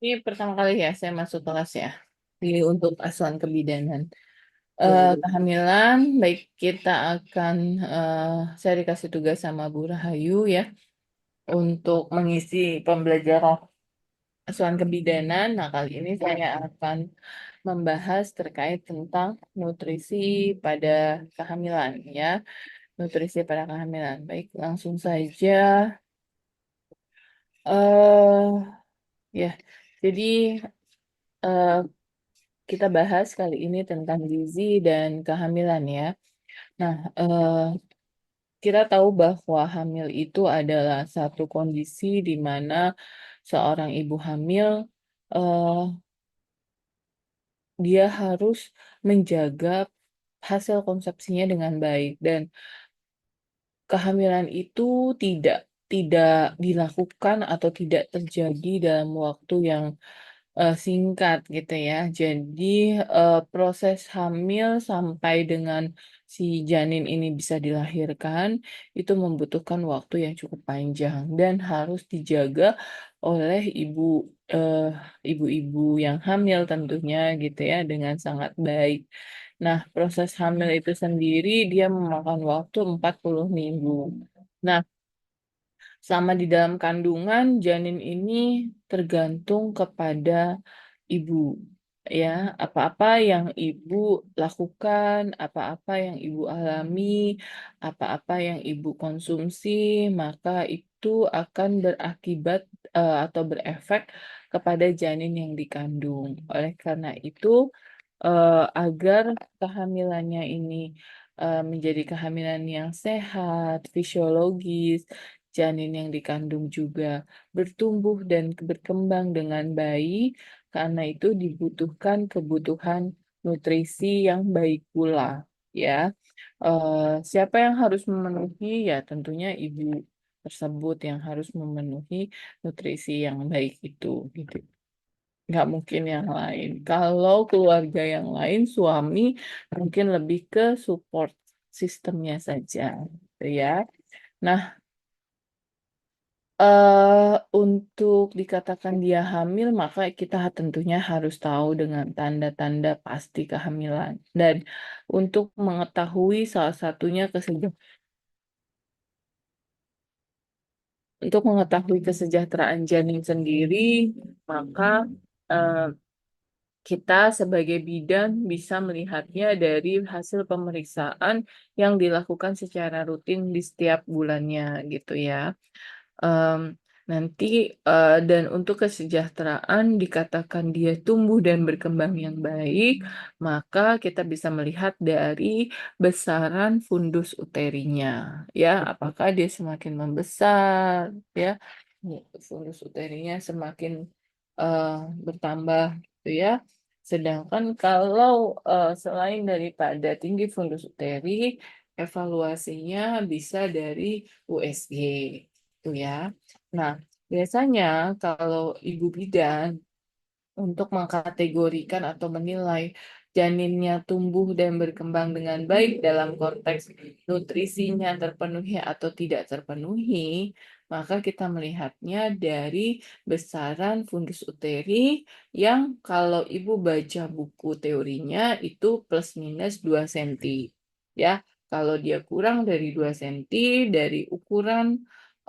Ini pertama kali ya saya masuk kelas ya di untuk asuhan kebidanan. Hmm. Kehamilan, baik kita akan saya dikasih tugas sama Bu Rahayu ya untuk mengisi pembelajaran asuhan kebidanan. Nah, kali ini saya akan membahas terkait tentang nutrisi pada kehamilan ya. Nutrisi pada kehamilan. Baik, langsung saja. eh ya, jadi eh, kita bahas kali ini tentang gizi dan kehamilan ya. Nah, kita tahu bahwa hamil itu adalah satu kondisi di mana seorang ibu hamil eh, dia harus menjaga hasil konsepsinya dengan baik dan kehamilan itu tidak tidak dilakukan atau tidak terjadi dalam waktu yang singkat gitu ya. Jadi proses hamil sampai dengan si janin ini bisa dilahirkan itu membutuhkan waktu yang cukup panjang dan harus dijaga oleh eh, ibu-ibu yang hamil tentunya gitu ya dengan sangat baik. Nah, proses hamil itu sendiri dia memakan waktu 40 minggu. Nah, selama di dalam kandungan, janin ini tergantung kepada ibu. Ya, apa-apa yang ibu lakukan, apa-apa yang ibu alami, apa-apa yang ibu konsumsi, maka itu akan berakibat atau berefek kepada janin yang dikandung. Oleh karena itu, agar kehamilannya ini menjadi kehamilan yang sehat, fisiologis, janin yang dikandung juga bertumbuh dan berkembang dengan baik, karena itu dibutuhkan kebutuhan nutrisi yang baik pula, ya. Siapa yang harus memenuhi? Ya, tentunya ibu tersebut yang harus memenuhi nutrisi yang baik itu, gitu. Nggak mungkin yang lain. Kalau keluarga yang lain, suami mungkin lebih ke support sistemnya saja, gitu ya. Nah, untuk dikatakan dia hamil, maka kita tentunya harus tahu dengan tanda-tanda pasti kehamilan. Dan untuk mengetahui salah satunya untuk mengetahui kesejahteraan janin sendiri, maka eh, kita sebagai bidan bisa melihatnya dari hasil pemeriksaan yang dilakukan secara rutin di setiap bulannya gitu ya. Em, nanti dan untuk kesejahteraan dikatakan dia tumbuh dan berkembang yang baik, maka kita bisa melihat dari besaran fundus uterinya, ya, apakah dia semakin membesar, ya, fundus uterinya semakin eh, bertambah, gitu ya. Sedangkan kalau selain daripada tinggi fundus uteri, evaluasinya bisa dari USG itu ya. Nah, biasanya kalau ibu bidan untuk mengkategorikan atau menilai janinnya tumbuh dan berkembang dengan baik dalam konteks nutrisinya terpenuhi atau tidak terpenuhi, maka kita melihatnya dari besaran fundus uteri yang kalau ibu baca buku teorinya itu plus minus 2 cm. Ya, kalau dia kurang dari 2 cm dari ukuran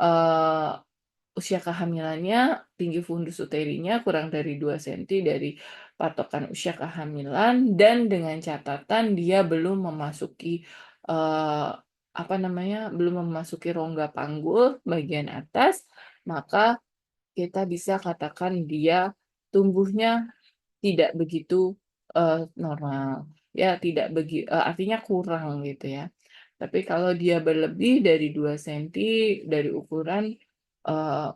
eh, usia kehamilannya, tinggi fundus uterinya kurang dari 2 cm dari patokan usia kehamilan, dan dengan catatan dia belum memasuki eh, apa namanya, belum memasuki rongga panggul bagian atas, maka kita bisa katakan dia tumbuhnya tidak begitu normal. Ya, tidak artinya kurang gitu ya. Tapi kalau dia berlebih dari 2 cm dari ukuran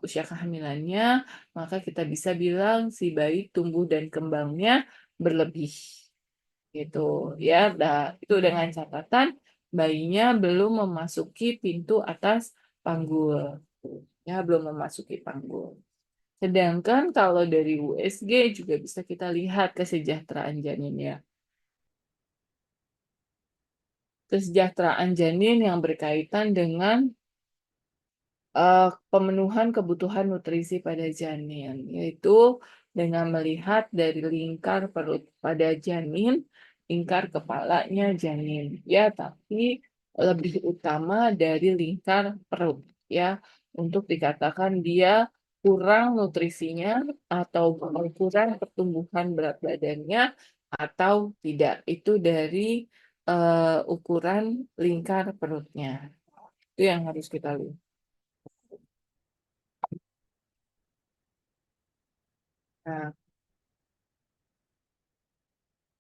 usia kehamilannya, maka kita bisa bilang si bayi tumbuh dan kembangnya berlebih gitu ya. Itu dengan catatan bayinya belum memasuki pintu atas panggul. Ya, belum memasuki panggul. Sedangkan kalau dari USG juga bisa kita lihat kesejahteraan janinnya. Kesejahteraan janin yang berkaitan dengan pemenuhan kebutuhan nutrisi pada janin, yaitu dengan melihat dari lingkar perut pada janin, lingkar kepalanya janin, ya, tapi lebih utama dari lingkar perut, ya, untuk dikatakan dia kurang nutrisinya atau kurang pertumbuhan berat badannya atau tidak. Itu dari ukuran lingkar perutnya. Itu yang harus kita lihat. Nah,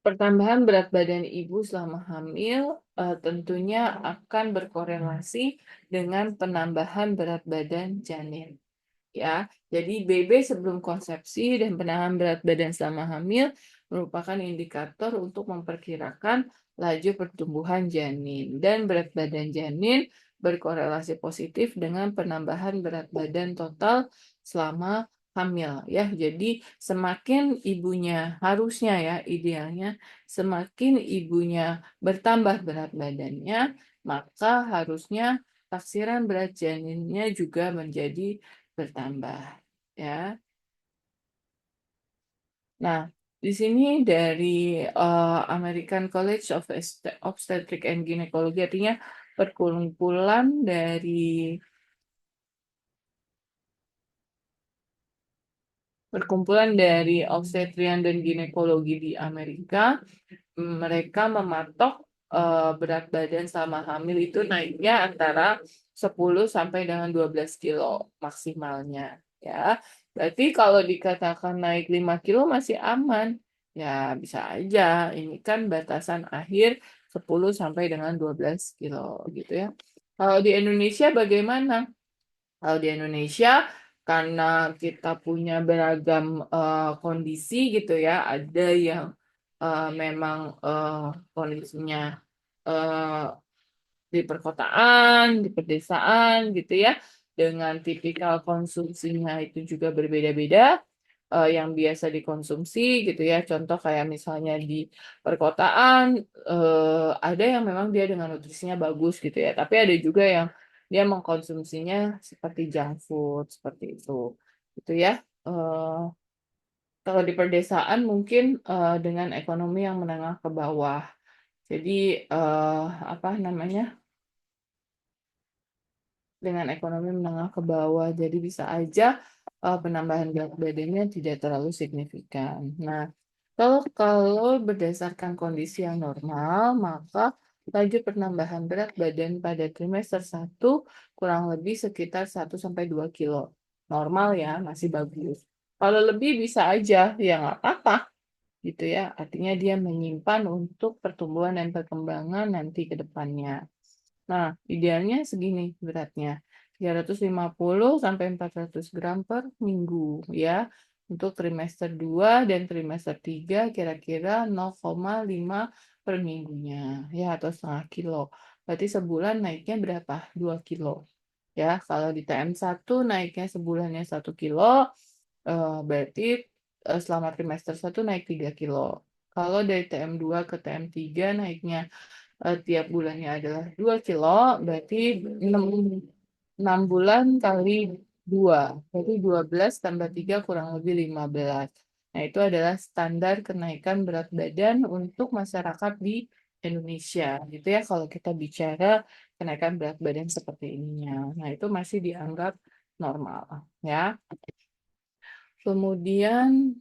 pertambahan berat badan ibu selama hamil tentunya akan berkorelasi dengan penambahan berat badan janin. Ya, jadi BB sebelum konsepsi dan penambahan berat badan selama hamil merupakan indikator untuk memperkirakan laju pertumbuhan janin dan berat badan janin berkorelasi positif dengan penambahan berat badan total selama hamil, ya. Jadi semakin ibunya, harusnya ya idealnya, semakin ibunya bertambah berat badannya, maka harusnya taksiran berat janinnya juga menjadi bertambah, ya. Nah, di sini dari American College of Obstetric and Gynecology, artinya perkumpulan dari obstetrian dan ginekologi di Amerika. Mereka mematok berat badan selama hamil itu naiknya antara 10 sampai dengan 12 kilo maksimalnya, ya. Berarti kalau dikatakan naik 5 kilo masih aman. Ya, bisa aja. Ini kan batasan akhir 10 sampai dengan 12 kilo gitu, ya. Kalau di Indonesia bagaimana? Kalau di Indonesia, karena kita punya beragam kondisi gitu ya, ada yang memang kondisinya eh, di perkotaan, di pedesaan gitu ya, dengan tipikal konsumsinya itu juga berbeda-beda. Yang biasa dikonsumsi gitu ya, contoh kayak misalnya di perkotaan ada yang memang dia dengan nutrisinya bagus gitu ya, tapi ada juga yang dia mengkonsumsinya seperti junk food seperti itu gitu ya. Eh, Kalau di pedesaan mungkin dengan ekonomi yang menengah ke bawah. Jadi eh, apa namanya? Dengan ekonomi menengah ke bawah. Jadi bisa aja penambahan berat badannya tidak terlalu signifikan. Nah, kalau berdasarkan kondisi yang normal, maka laju penambahan berat badan pada trimester 1 kurang lebih sekitar 1 sampai 2 kilo. Normal ya, masih bagus. Kalau lebih bisa aja, ya nggak apa-apa gitu ya. Artinya dia menyimpan untuk pertumbuhan dan perkembangan nanti ke depannya. Nah, idealnya segini beratnya. 350 sampai 400 gram per minggu ya. Untuk trimester 2 dan trimester 3 kira-kira 0,5 per minggunya ya, atau setengah kilo. Berarti sebulan naiknya berapa? 2 kilo. Ya, kalau di TM1 naiknya sebulannya 1 kilo, berarti selama trimester 1 naik 3 kilo. Kalau dari TM2 ke TM3 naiknya tiap bulannya adalah 2 kilo, berarti 6 6 bulan kali 2. Berarti 12 tambah 3 kurang lebih 15. Nah, itu adalah standar kenaikan berat badan untuk masyarakat di Indonesia. Gitu ya, kalau kita bicara kenaikan berat badan seperti ininya. Nah, itu masih dianggap normal, ya. Kemudian,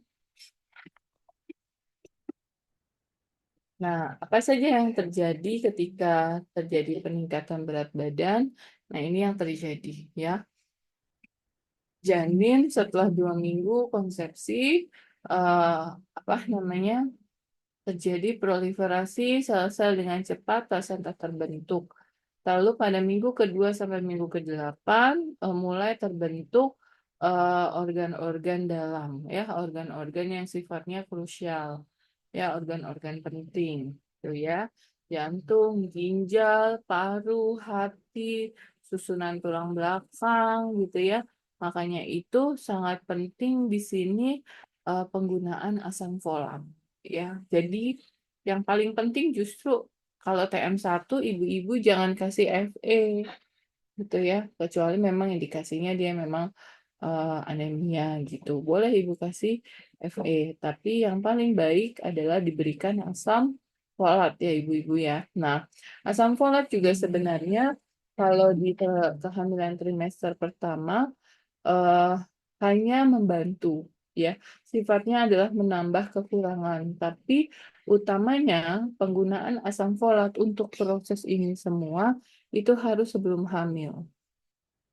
nah, apa saja yang terjadi ketika terjadi peningkatan berat badan? Nah, ini yang terjadi, ya. Janin setelah 2 minggu konsepsi, eh, apa namanya, terjadi proliferasi sel-sel dengan cepat, plasenta terbentuk. Lalu pada minggu kedua sampai minggu ke-8 mulai terbentuk organ-organ dalam, ya, organ-organ yang sifatnya krusial, ya, organ-organ penting, tuh ya, jantung, ginjal, paru, hati, susunan tulang belakang, gitu ya. Makanya itu sangat penting di sini penggunaan asam folat, ya. Jadi yang paling penting justru kalau TM1 ibu-ibu jangan kasih FE. gitu ya. Kecuali memang indikasinya dia memang anemia gitu. Boleh Ibu kasih FE, tapi yang paling baik adalah diberikan asam folat ya Ibu-ibu ya. Nah, asam folat juga sebenarnya kalau di kehamilan trimester pertama eh, hanya membantu ya. Sifatnya adalah menambah kekurangan, tapi utamanya penggunaan asam folat untuk proses ini semua itu harus sebelum hamil.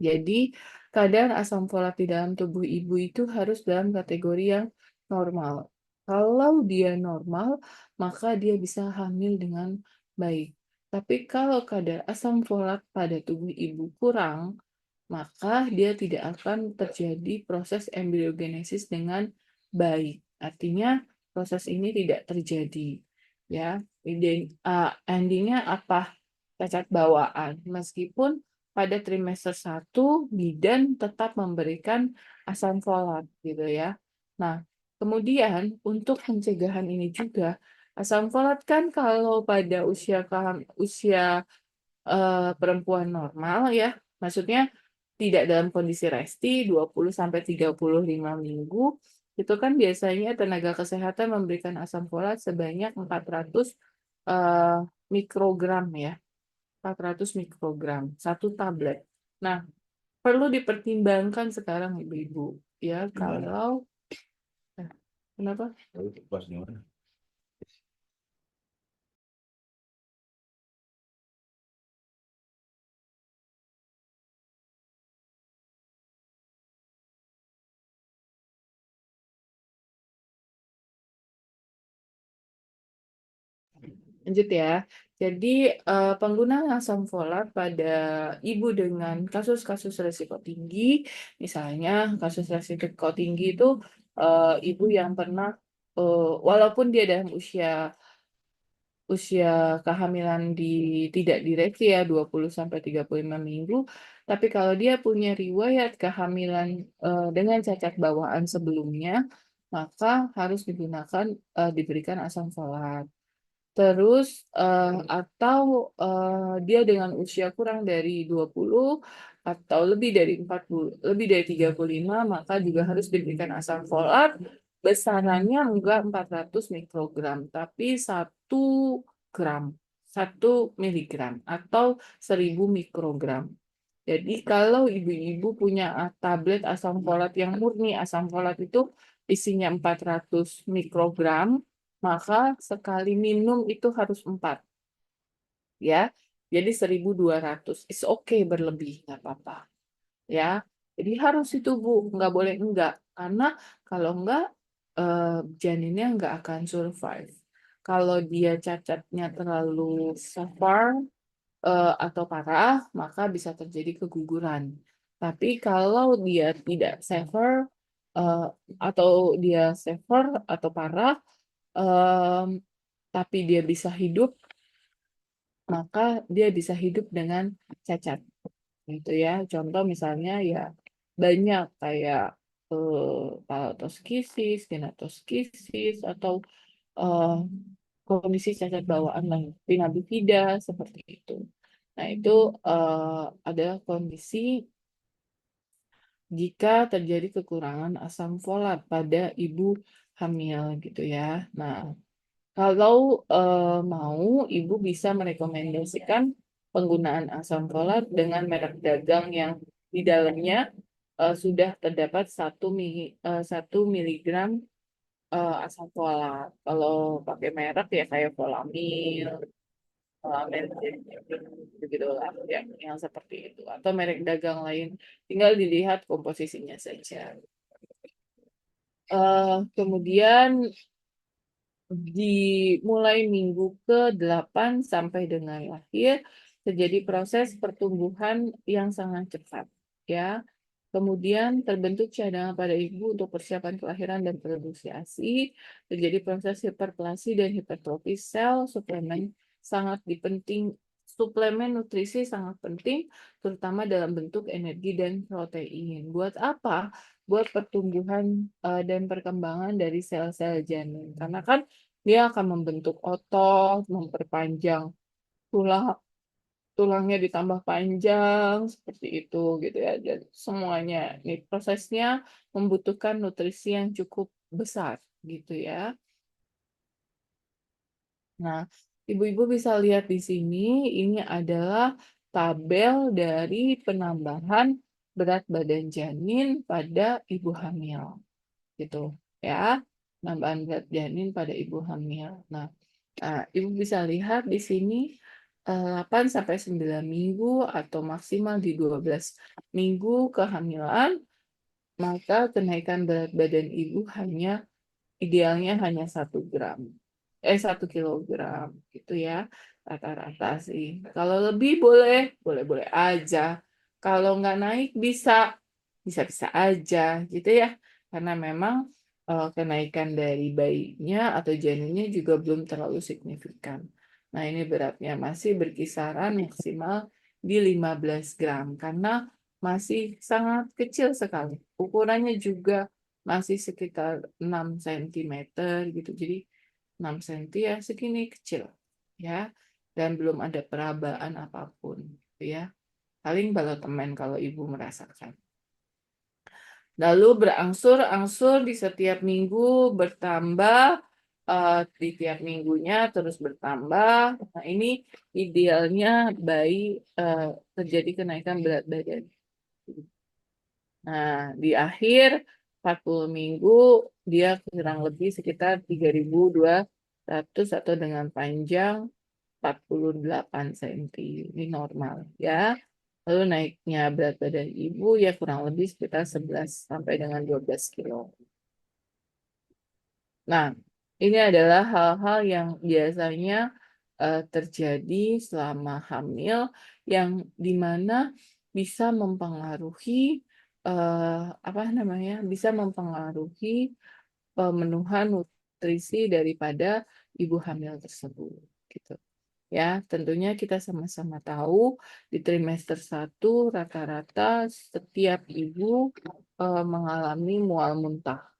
Jadi, kadar asam folat di dalam tubuh ibu itu harus dalam kategori yang normal. Kalau dia normal, maka dia bisa hamil dengan baik. Tapi kalau kadar asam folat pada tubuh ibu kurang, maka dia tidak akan terjadi proses embriogenesis dengan baik. Artinya, proses ini tidak terjadi. Ya, endingnya apa? Cacat bawaan. Meskipun pada trimester 1 bidan tetap memberikan asam folat gitu ya. Nah, kemudian untuk pencegahan ini juga asam folat kan kalau pada usia perempuan normal ya, maksudnya tidak dalam kondisi resti 20 sampai 35 minggu, itu kan biasanya tenaga kesehatan memberikan asam folat sebanyak 400 eh, mikrogram ya. 400 mikrogram, satu tablet. Nah, perlu dipertimbangkan sekarang ibu-ibu ya kalau kenapa? Lanjut ya. Jadi penggunaan asam folat pada ibu dengan kasus-kasus risiko tinggi, misalnya kasus risiko tinggi itu ibu yang pernah walaupun dia dalam usia usia kehamilan tidak direksi ya 20 sampai 35 minggu, tapi kalau dia punya riwayat kehamilan dengan cacat bawaan sebelumnya, maka harus diberikan asam folat. Terus atau dia dengan usia kurang dari 20 atau lebih dari 40, lebih dari 35 maka juga harus diberikan asam folat. Besarannya enggak 400 mikrogram, tapi 1 gram, 1 miligram atau 1000 mikrogram. Jadi kalau ibu-ibu punya tablet asam folat yang murni, asam folat itu isinya 400 mikrogram, maka sekali minum itu harus 4 ya. Jadi 1200. It's okay berlebih, nggak apa-apa ya. Jadi harus itu Bu, nggak boleh enggak. Karena kalau enggak, eh, janinnya nggak akan survive. Kalau dia cacatnya terlalu severe, atau parah, maka bisa terjadi keguguran. Tapi kalau dia tidak severe, eh, atau dia severe atau parah, em, tapi dia bisa hidup, maka dia bisa hidup dengan cacat. Gitu ya. Contoh misalnya ya banyak kayak palatoskisis, genatoskisis, atau eh, kondisi cacat bawaan lain, pinna bifida seperti itu. Nah, itu adalah kondisi jika terjadi kekurangan asam folat pada ibu hamil gitu ya. Nah, kalau mau, ibu bisa merekomendasikan penggunaan asam folat dengan merek dagang yang di dalamnya sudah terdapat 1 miligram asam folat. Kalau pakai merek ya kayak Folamil, begitu lah yang seperti itu atau merek dagang lain tinggal dilihat komposisinya saja. Kemudian dimulai minggu ke-8 sampai dengan lahir terjadi proses pertumbuhan yang sangat cepat ya. Kemudian terbentuk cadangan pada ibu untuk persiapan kelahiran dan produksi ASI. Terjadi proses hiperplasi dan hipertrofi sel. Suplemen nutrisi sangat penting, terutama dalam bentuk energi dan protein. Buat apa? Buat pertumbuhan dan perkembangan dari sel-sel janin. Karena kan dia akan membentuk otot, memperpanjang tulang, tulangnya ditambah panjang seperti itu gitu ya. Dan semuanya ini prosesnya membutuhkan nutrisi yang cukup besar gitu ya. Nah, ibu-ibu bisa lihat di sini, ini adalah tabel dari penambahan berat badan janin pada ibu hamil, gitu ya. Penambahan berat janin pada ibu hamil. Nah, ibu bisa lihat di sini 8 sampai 9 minggu atau maksimal di 12 minggu kehamilan, maka kenaikan berat badan ibu idealnya hanya 1 gram, 1 kilogram gitu ya, rata-rata sih. Kalau lebih boleh, boleh-boleh aja. Kalau nggak naik bisa-bisa aja gitu ya. Karena memang kenaikan dari bayinya atau janinnya juga belum terlalu signifikan. Nah, ini beratnya masih berkisaran maksimal di 15 gram karena masih sangat kecil sekali. Ukurannya juga masih sekitar 6 cm gitu. Jadi 6 cm ya segini kecil ya. Dan belum ada perabaan apapun gitu ya. Paling balotemen kalau ibu merasakan. Lalu berangsur-angsur di setiap minggu bertambah, di tiap minggunya terus bertambah. Nah, ini idealnya bayi terjadi kenaikan berat badan. Nah, di akhir 40 minggu dia kurang lebih sekitar 3.200 atau dengan panjang 48 cm. Ini normal ya. Lalu naiknya berat badan ibu ya kurang lebih sekitar 11 sampai dengan 12 kilo. Nah, ini adalah hal-hal yang biasanya terjadi selama hamil yang dimana bisa mempengaruhi apa namanya? Bisa mempengaruhi pemenuhan nutrisi daripada ibu hamil tersebut gitu. Ya, tentunya kita sama-sama tahu di trimester 1 rata-rata setiap ibu mengalami mual muntah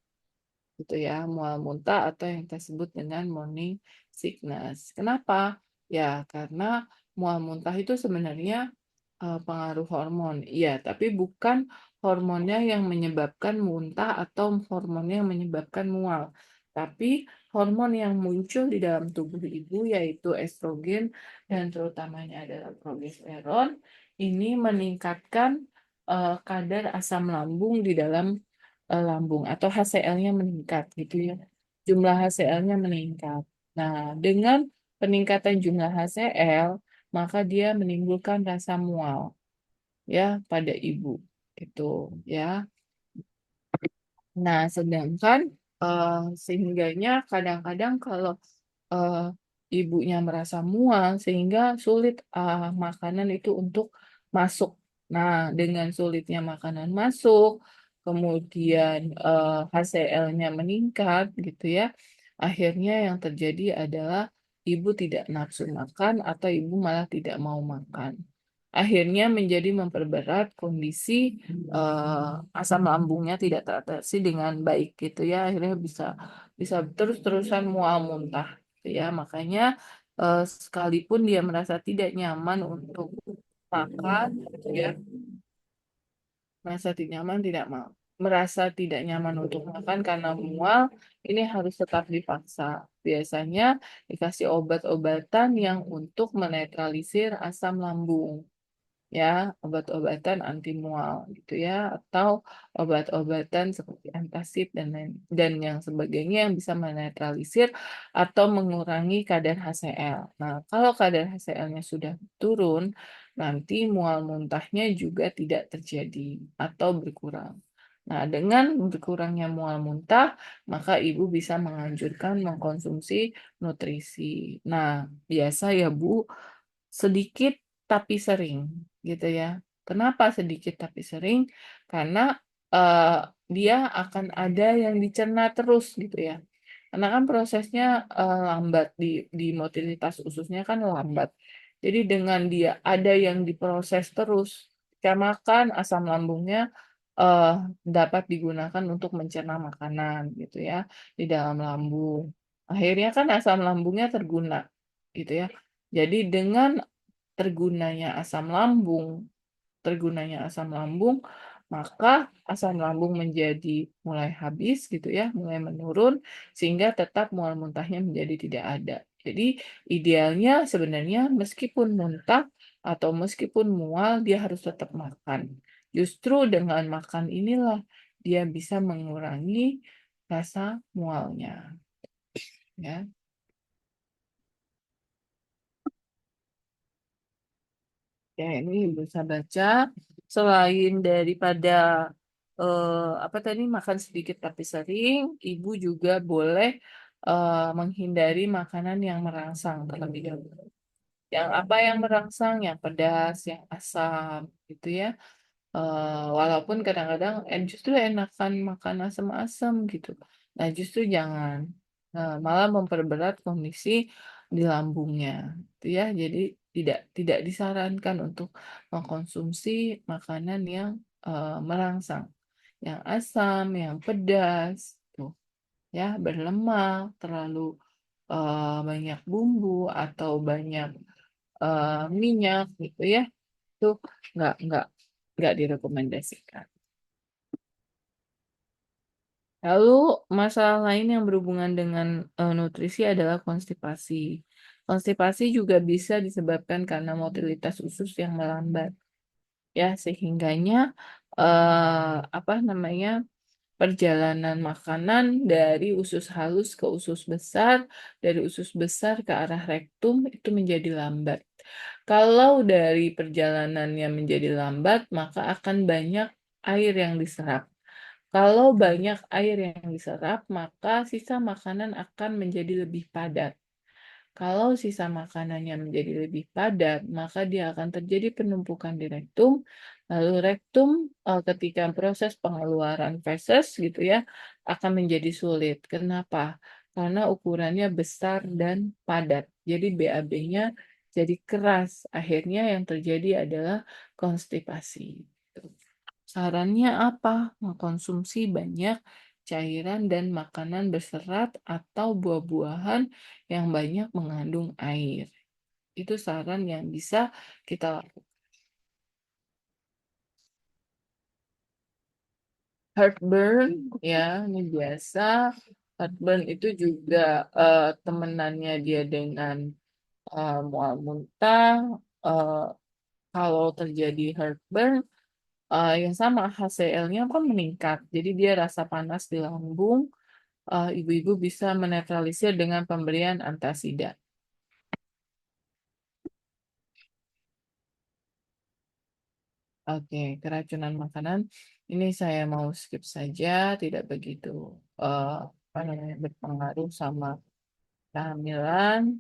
gitu ya, mual muntah atau yang kita sebut dengan morning sickness. Kenapa? Ya, karena mual muntah itu sebenarnya pengaruh hormon. Iya, tapi bukan hormonnya yang menyebabkan muntah atau hormonnya yang menyebabkan mual. Tapi hormon yang muncul di dalam tubuh ibu yaitu estrogen dan terutamanya adalah progesteron ini meningkatkan kadar asam lambung di dalam lambung atau HCl-nya meningkat gitu ya. Jumlah HCl-nya meningkat. Nah, dengan peningkatan jumlah HCl, maka dia menimbulkan rasa mual ya pada ibu gitu ya. Nah, sedangkan eh, sehingganya kadang-kadang kalau eh, ibunya merasa mual sehingga sulit makanan itu untuk masuk. Nah, dengan sulitnya makanan masuk, kemudian HCl-nya meningkat gitu ya. Akhirnya yang terjadi adalah ibu tidak nafsu makan atau ibu malah tidak mau makan. Akhirnya menjadi memperberat kondisi asam lambungnya tidak teratasi dengan baik gitu ya. Akhirnya bisa bisa terus-terusan mual muntah gitu ya. Makanya sekalipun dia merasa tidak nyaman untuk makan gitu ya, merasa tidak nyaman tidak mau merasa tidak nyaman untuk makan karena mual, ini harus tetap dipaksa. Biasanya dikasih obat-obatan yang untuk menetralisir asam lambung ya, obat-obatan anti mual gitu ya, atau obat-obatan seperti antacid dan yang sebagainya yang bisa menetralisir atau mengurangi kadar HCl. Nah, kalau kadar HCl-nya sudah turun, nanti mual muntahnya juga tidak terjadi atau berkurang. Nah, dengan berkurangnya mual muntah, maka ibu bisa menganjurkan mengkonsumsi nutrisi. Nah, biasa ya Bu, sedikit tapi sering gitu ya. Kenapa sedikit tapi sering? Karena eh, dia akan ada yang dicerna terus gitu ya. Karena kan prosesnya lambat di motilitas ususnya kan lambat. Jadi dengan dia ada yang diproses terus, kita makan asam lambungnya eh, dapat digunakan untuk mencerna makanan gitu ya di dalam lambung. Akhirnya kan asam lambungnya terguna gitu ya. Jadi dengan tergunanya asam lambung, tergunanya asam lambung, maka asam lambung menjadi mulai habis gitu ya, mulai menurun, sehingga tetap mual muntahnya menjadi tidak ada. Jadi idealnya sebenarnya meskipun muntah atau meskipun mual, dia harus tetap makan. Justru dengan makan inilah dia bisa mengurangi rasa mualnya. Ya. Ya, ini bisa baca selain daripada apa tadi makan sedikit tapi sering, ibu juga boleh menghindari makanan yang merangsang terlebih dahulu. Yang apa yang merangsang, yang pedas, yang asam, gitu ya. Walaupun kadang-kadang justru enakan makan asam-asam gitu. Nah, justru jangan. Malah memperberat kondisi di lambungnya. Gitu ya. Jadi tidak disarankan untuk mengkonsumsi makanan yang merangsang, yang asam, yang pedas, tuh ya, berlemak, terlalu banyak bumbu atau banyak minyak gitu ya. Itu nggak nggak direkomendasikan. Lalu masalah lain yang berhubungan dengan nutrisi adalah konstipasi. Konstipasi juga bisa disebabkan karena motilitas usus yang melambat, ya sehingganya apa namanya perjalanan makanan dari usus halus ke usus besar, dari usus besar ke arah rektum itu menjadi lambat. Kalau dari perjalanannya menjadi lambat, maka akan banyak air yang diserap. Kalau banyak air yang diserap, maka sisa makanan akan menjadi lebih padat. Kalau sisa makanannya menjadi lebih padat, maka dia akan terjadi penumpukan di rektum. Lalu rektum ketika proses pengeluaran feses gitu ya akan menjadi sulit. Kenapa? Karena ukurannya besar dan padat. Jadi BAB-nya jadi keras. Akhirnya yang terjadi adalah konstipasi. Sarannya apa? Mengkonsumsi banyak cairan dan makanan berserat atau buah-buahan yang banyak mengandung air. Itu saran yang bisa kita lakukan. Heartburn, ya, ini biasa. Heartburn itu juga temenannya dia dengan mual muntah. eh, Kalau terjadi heartburn, yang sama HCl-nya kan meningkat. Jadi dia rasa panas di lambung. Ibu-ibu bisa menetralisir dengan pemberian antasida. Oke, keracunan makanan ini saya mau skip saja, tidak begitu eh, apa namanya berpengaruh sama kehamilan.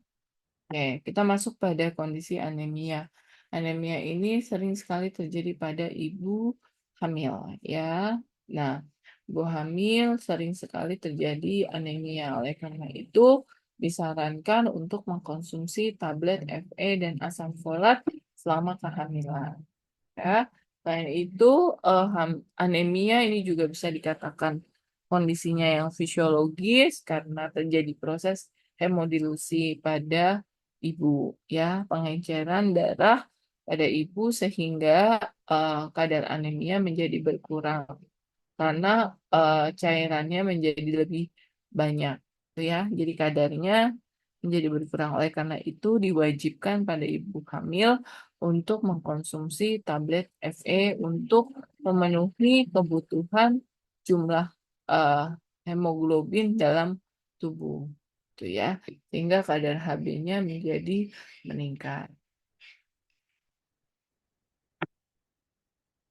Oke, kita masuk pada kondisi anemia. Anemia ini sering sekali terjadi pada ibu hamil, ya. Nah, ibu hamil sering sekali terjadi anemia. Oleh karena itu, disarankan untuk mengkonsumsi tablet Fe dan asam folat selama kehamilan. Ya. Selain itu, anemia ini juga bisa dikatakan kondisinya yang fisiologis karena terjadi proses hemodilusi pada ibu, ya, pengenceran darah pada ibu sehingga kadar anemia menjadi berkurang karena cairannya menjadi lebih banyak, gitu ya. Jadi kadarnya menjadi berkurang. Oleh karena itu diwajibkan pada ibu hamil untuk mengkonsumsi tablet Fe untuk memenuhi kebutuhan jumlah eh, hemoglobin dalam tubuh, gitu ya. Sehingga kadar Hb-nya menjadi meningkat.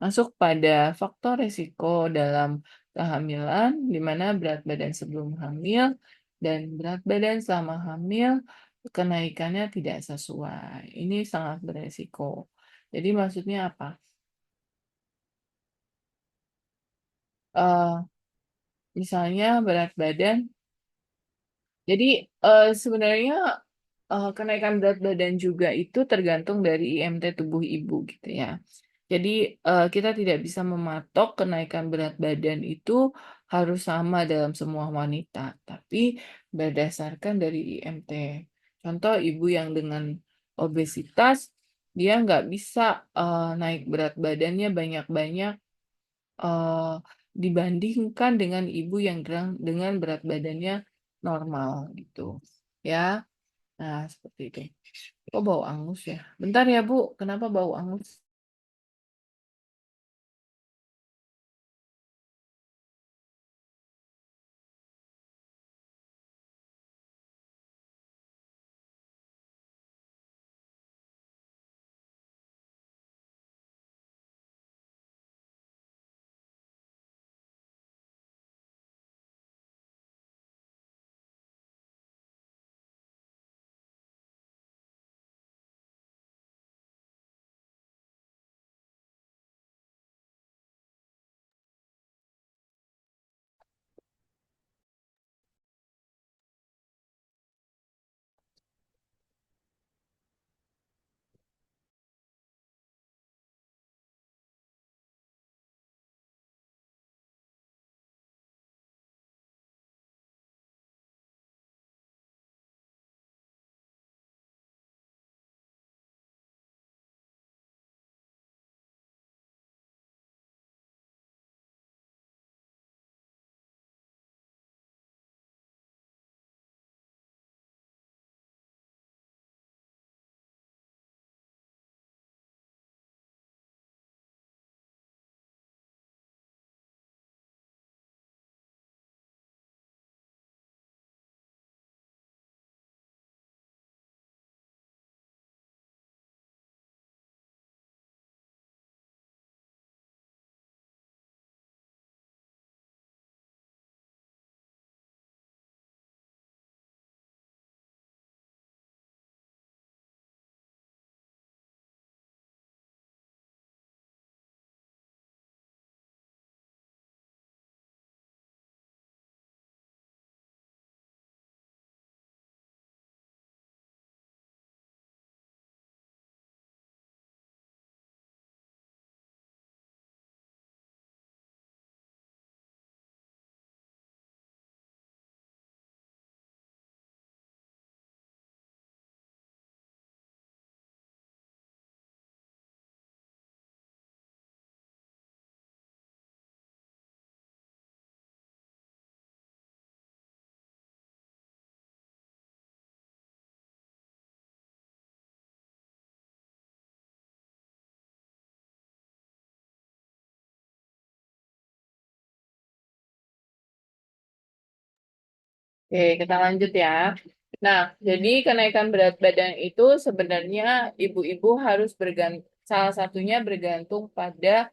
Masuk pada faktor risiko dalam kehamilan, di mana berat badan sebelum hamil dan berat badan selama hamil kenaikannya tidak sesuai. Ini sangat beresiko. Jadi maksudnya apa? Eh, Misalnya berat badan. Jadi sebenarnya kenaikan berat badan juga itu tergantung dari IMT tubuh ibu gitu ya. Jadi kita tidak bisa mematok kenaikan berat badan itu harus sama dalam semua wanita, tapi berdasarkan dari IMT. Contoh ibu yang dengan obesitas dia nggak bisa naik berat badannya banyak-banyak eh, dibandingkan dengan ibu yang dengan berat badannya normal gitu. Ya, nah seperti itu. Kok bau angus ya? Bentar ya Bu, kenapa bau angus? Oke, kita lanjut ya. Nah, jadi kenaikan berat badan itu sebenarnya ibu-ibu harus salah satunya bergantung pada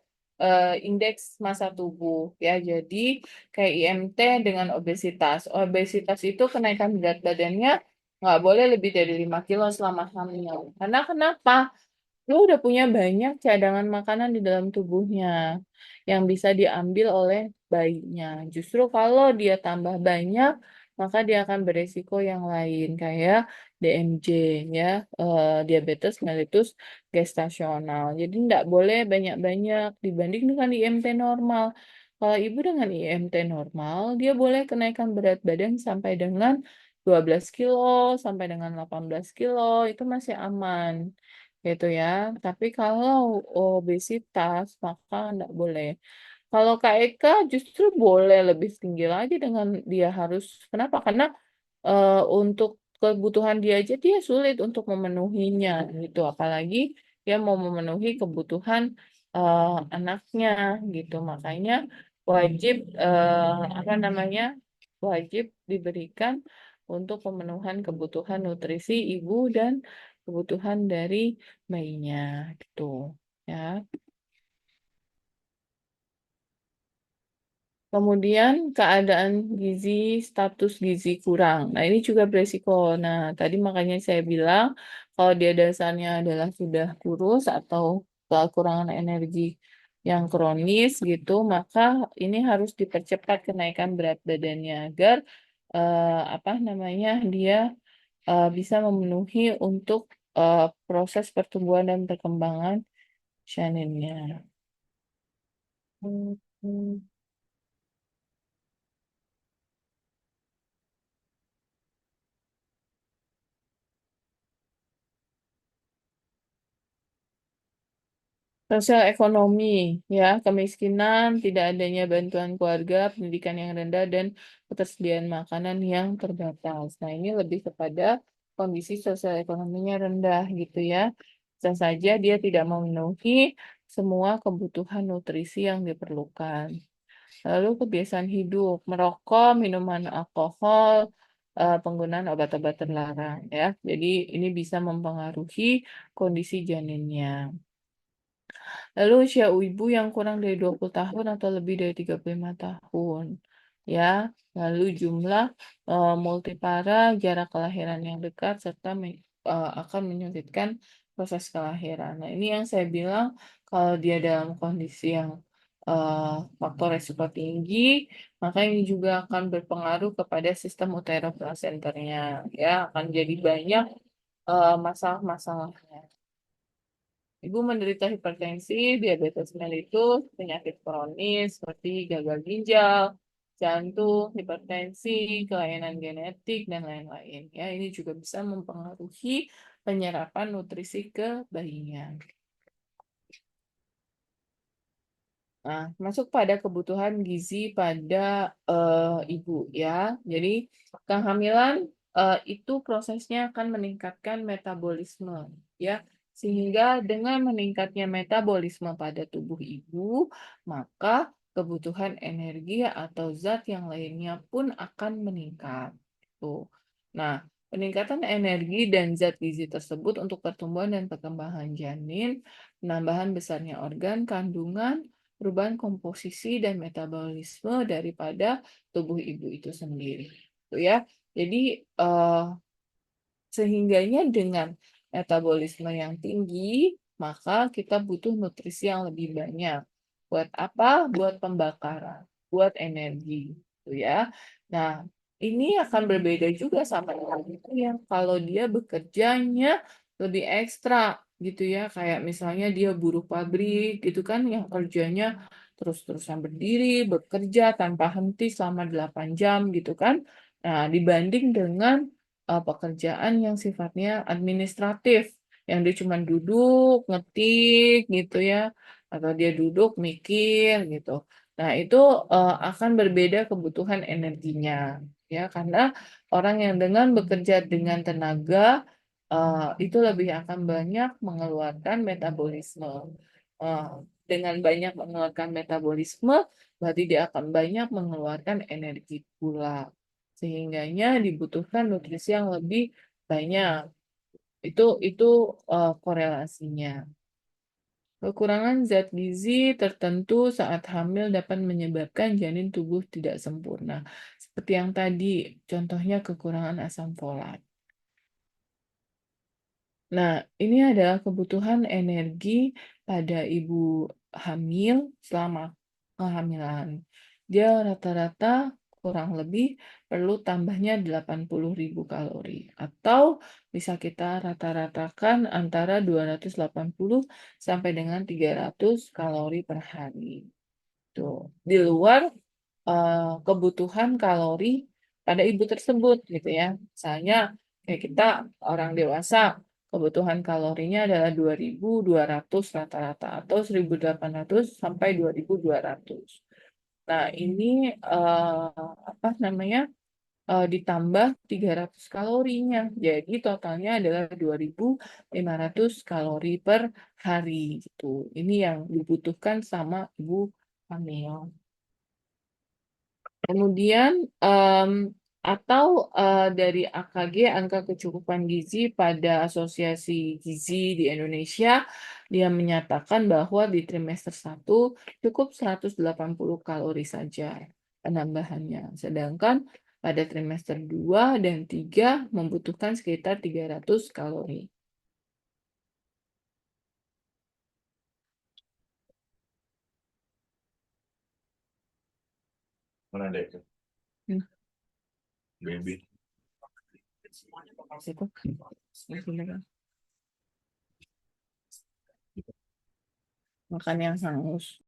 indeks massa tubuh ya. Jadi kayak IMT dengan obesitas. Obesitas itu kenaikan berat badannya nggak boleh lebih dari 5 kilo selama hamil. Karena kenapa? Lu udah punya banyak cadangan makanan di dalam tubuhnya yang bisa diambil oleh bayinya. Justru kalau dia tambah banyak, maka dia akan beresiko yang lain kayak DMJ ya, diabetes mellitus gestasional. Jadi tidak boleh banyak-banyak dibanding dengan IMT normal. Kalau ibu dengan IMT normal, dia boleh kenaikan berat badan sampai dengan 12 kilo, sampai dengan 18 kilo, itu masih aman gitu ya. Tapi kalau obesitas maka enggak boleh. Kalau Kak Eka justru boleh lebih tinggi lagi dengan dia harus kenapa? Karena untuk kebutuhan dia aja dia sulit untuk memenuhinya gitu. Apalagi dia mau memenuhi kebutuhan anaknya gitu. Makanya wajib apa namanya? Wajib diberikan untuk pemenuhan kebutuhan nutrisi ibu dan kebutuhan dari bayinya gitu ya. Kemudian keadaan gizi, status gizi kurang. Nah, ini juga beresiko. Nah, tadi makanya saya bilang kalau dia dasarnya adalah sudah kurus atau kekurangan energi yang kronis gitu, maka ini harus dipercepat kenaikan berat badannya agar apa namanya dia bisa memenuhi untuk proses pertumbuhan dan perkembangan janinnya. Hmm. Sosial ekonomi, ya, kemiskinan, tidak adanya bantuan keluarga, pendidikan yang rendah, dan ketersediaan makanan yang terbatas. Nah, ini lebih kepada kondisi sosial ekonominya rendah gitu ya. Bisa saja dia tidak memenuhi semua kebutuhan nutrisi yang diperlukan. Lalu kebiasaan hidup, merokok, minuman alkohol, penggunaan obat-obat terlarang ya. Jadi ini bisa mempengaruhi kondisi janinnya. Lalu usia ibu yang kurang dari 20 tahun atau lebih dari 35 tahun. Ya, lalu jumlah multipara, jarak kelahiran yang dekat, serta akan menyulitkan proses kelahiran. Nah, ini yang saya bilang kalau dia dalam kondisi yang faktor resiko tinggi, maka ini juga akan berpengaruh kepada sistem uteroplasenternya. Ya, akan jadi banyak masalah-masalahnya. Ibu menderita hipertensi, diabetes mellitus, penyakit kronis seperti gagal ginjal, jantung, hipertensi, kelainan genetik, dan lain-lain. Ya, ini juga bisa mempengaruhi penyerapan nutrisi ke bayinya. Nah, masuk pada kebutuhan gizi pada ibu ya. Jadi kehamilan itu prosesnya akan meningkatkan metabolisme ya. Sehingga dengan meningkatnya metabolisme pada tubuh ibu, maka kebutuhan energi atau zat yang lainnya pun akan meningkat. Tuh. Nah, peningkatan energi dan zat gizi tersebut untuk pertumbuhan dan perkembangan janin, penambahan besarnya organ kandungan, perubahan komposisi dan metabolisme daripada tubuh ibu itu sendiri. Tuh ya. Jadi sehingganya dengan metabolisme yang tinggi, maka kita butuh nutrisi yang lebih banyak. Buat apa? Buat pembakaran, buat energi, gitu ya. Nah, ini akan berbeda juga sama dengan itu yang kalau dia bekerjanya lebih ekstra gitu ya, kayak misalnya dia buruh pabrik gitu kan yang kerjanya terus-terusan berdiri, bekerja tanpa henti selama 8 jam gitu kan. Nah, dibanding dengan pekerjaan yang sifatnya administratif, yang dia cuma duduk, ngetik gitu ya, atau dia duduk mikir gitu. Nah, itu akan berbeda kebutuhan energinya, ya, karena orang yang dengan bekerja dengan tenaga itu lebih akan banyak mengeluarkan metabolisme. Eh, dengan banyak mengeluarkan metabolisme, berarti dia akan banyak mengeluarkan energi pula sehingganya dibutuhkan nutrisi yang lebih banyak. Itu korelasinya. Kekurangan zat gizi tertentu saat hamil dapat menyebabkan janin tubuh tidak sempurna. Seperti yang tadi, contohnya kekurangan asam folat. Nah, ini adalah kebutuhan energi pada ibu hamil selama kehamilan. Dia rata-rata kurang lebih perlu tambahnya 80.000 kalori. Atau bisa kita rata-ratakan antara 280 sampai dengan 300 kalori per hari. Tuh. Di luar kebutuhan kalori pada ibu tersebut gitu ya. Misalnya kayak kita orang dewasa kebutuhan kalorinya adalah 2.200 rata-rata atau 1.800 sampai 2.200. Nah, ini apa namanya? Ditambah 300 kalorinya. Jadi totalnya adalah 2.500 kalori per hari gitu. Ini yang dibutuhkan sama ibu hamil. Kemudian atau dari AKG angka kecukupan gizi pada Asosiasi Gizi di Indonesia dia menyatakan bahwa di trimester 1 cukup 180 kalori saja penambahannya. Sedangkan pada trimester 2 dan 3 membutuhkan sekitar 300 kalori. Mana deh, Hmm, baby. situ. Ini kan. Makan yang hangus.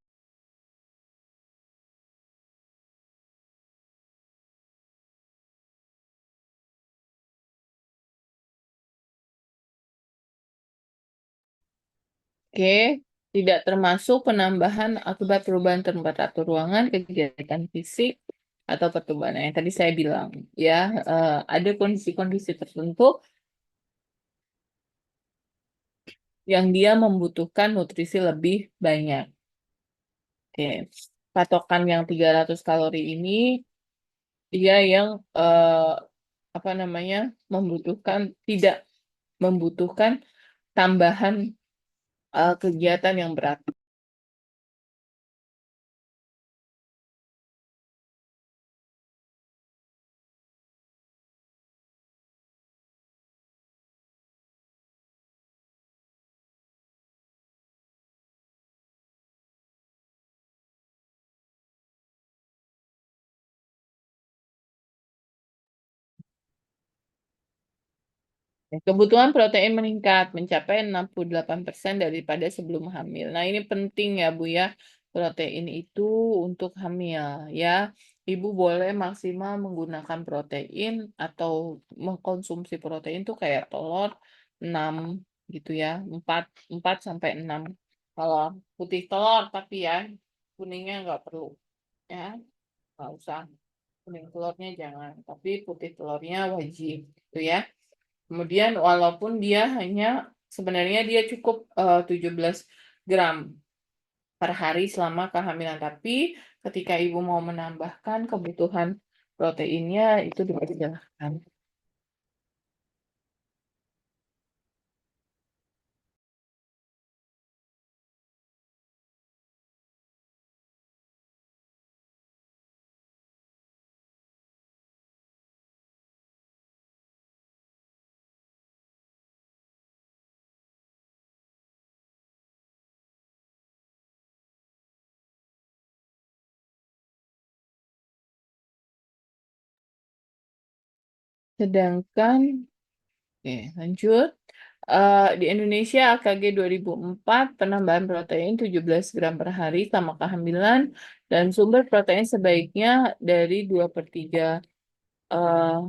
Oke. Tidak termasuk penambahan akibat perubahan temperatur ruangan, kegiatan fisik, atau pertumbuhan. Yang tadi saya bilang, ya, ada kondisi-kondisi tertentu yang dia membutuhkan nutrisi lebih banyak. Oke. Patokan yang 300 kalori ini dia yang apa namanya membutuhkan tidak membutuhkan tambahan kegiatan yang berat. Kebutuhan protein meningkat mencapai 68% daripada sebelum hamil. Nah, ini penting ya, Bu ya. Protein itu untuk hamil ya. Ibu boleh maksimal menggunakan protein atau mengkonsumsi protein tuh kayak telur 6 gitu ya. 4 sampai 6 kalau putih telur, tapi ya kuningnya nggak perlu ya. Nggak usah. Kuning telurnya jangan, tapi putih telurnya wajib gitu ya. Kemudian walaupun dia hanya sebenarnya dia cukup 17 gram per hari selama kehamilan, tapi ketika ibu mau menambahkan kebutuhan proteinnya itu dipersilahkan. Sedangkan, oke, lanjut. Di Indonesia AKG 2004 penambahan protein 17 gram per hari sama kehamilan dan sumber protein sebaiknya dari 2/3 eh,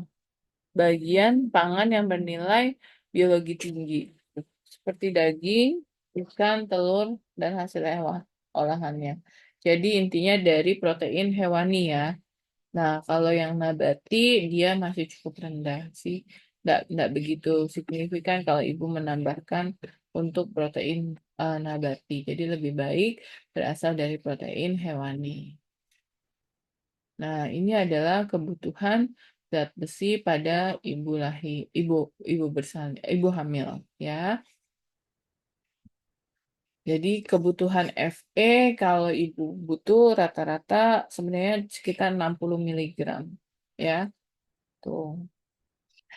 bagian pangan yang bernilai biologi tinggi, seperti daging, ikan, telur, dan hasil olahannya. Jadi intinya dari protein hewani ya. Nah, kalau yang nabati dia masih cukup rendah sih. Nggak begitu signifikan kalau ibu menambahkan untuk protein nabati. Jadi lebih baik berasal dari protein hewani. Nah, ini adalah kebutuhan zat besi pada ibu lahir, ibu bersalin, ibu hamil, ya. Jadi kebutuhan Fe kalau ibu butuh rata-rata sebenarnya sekitar 60 miligram, ya. Tuh.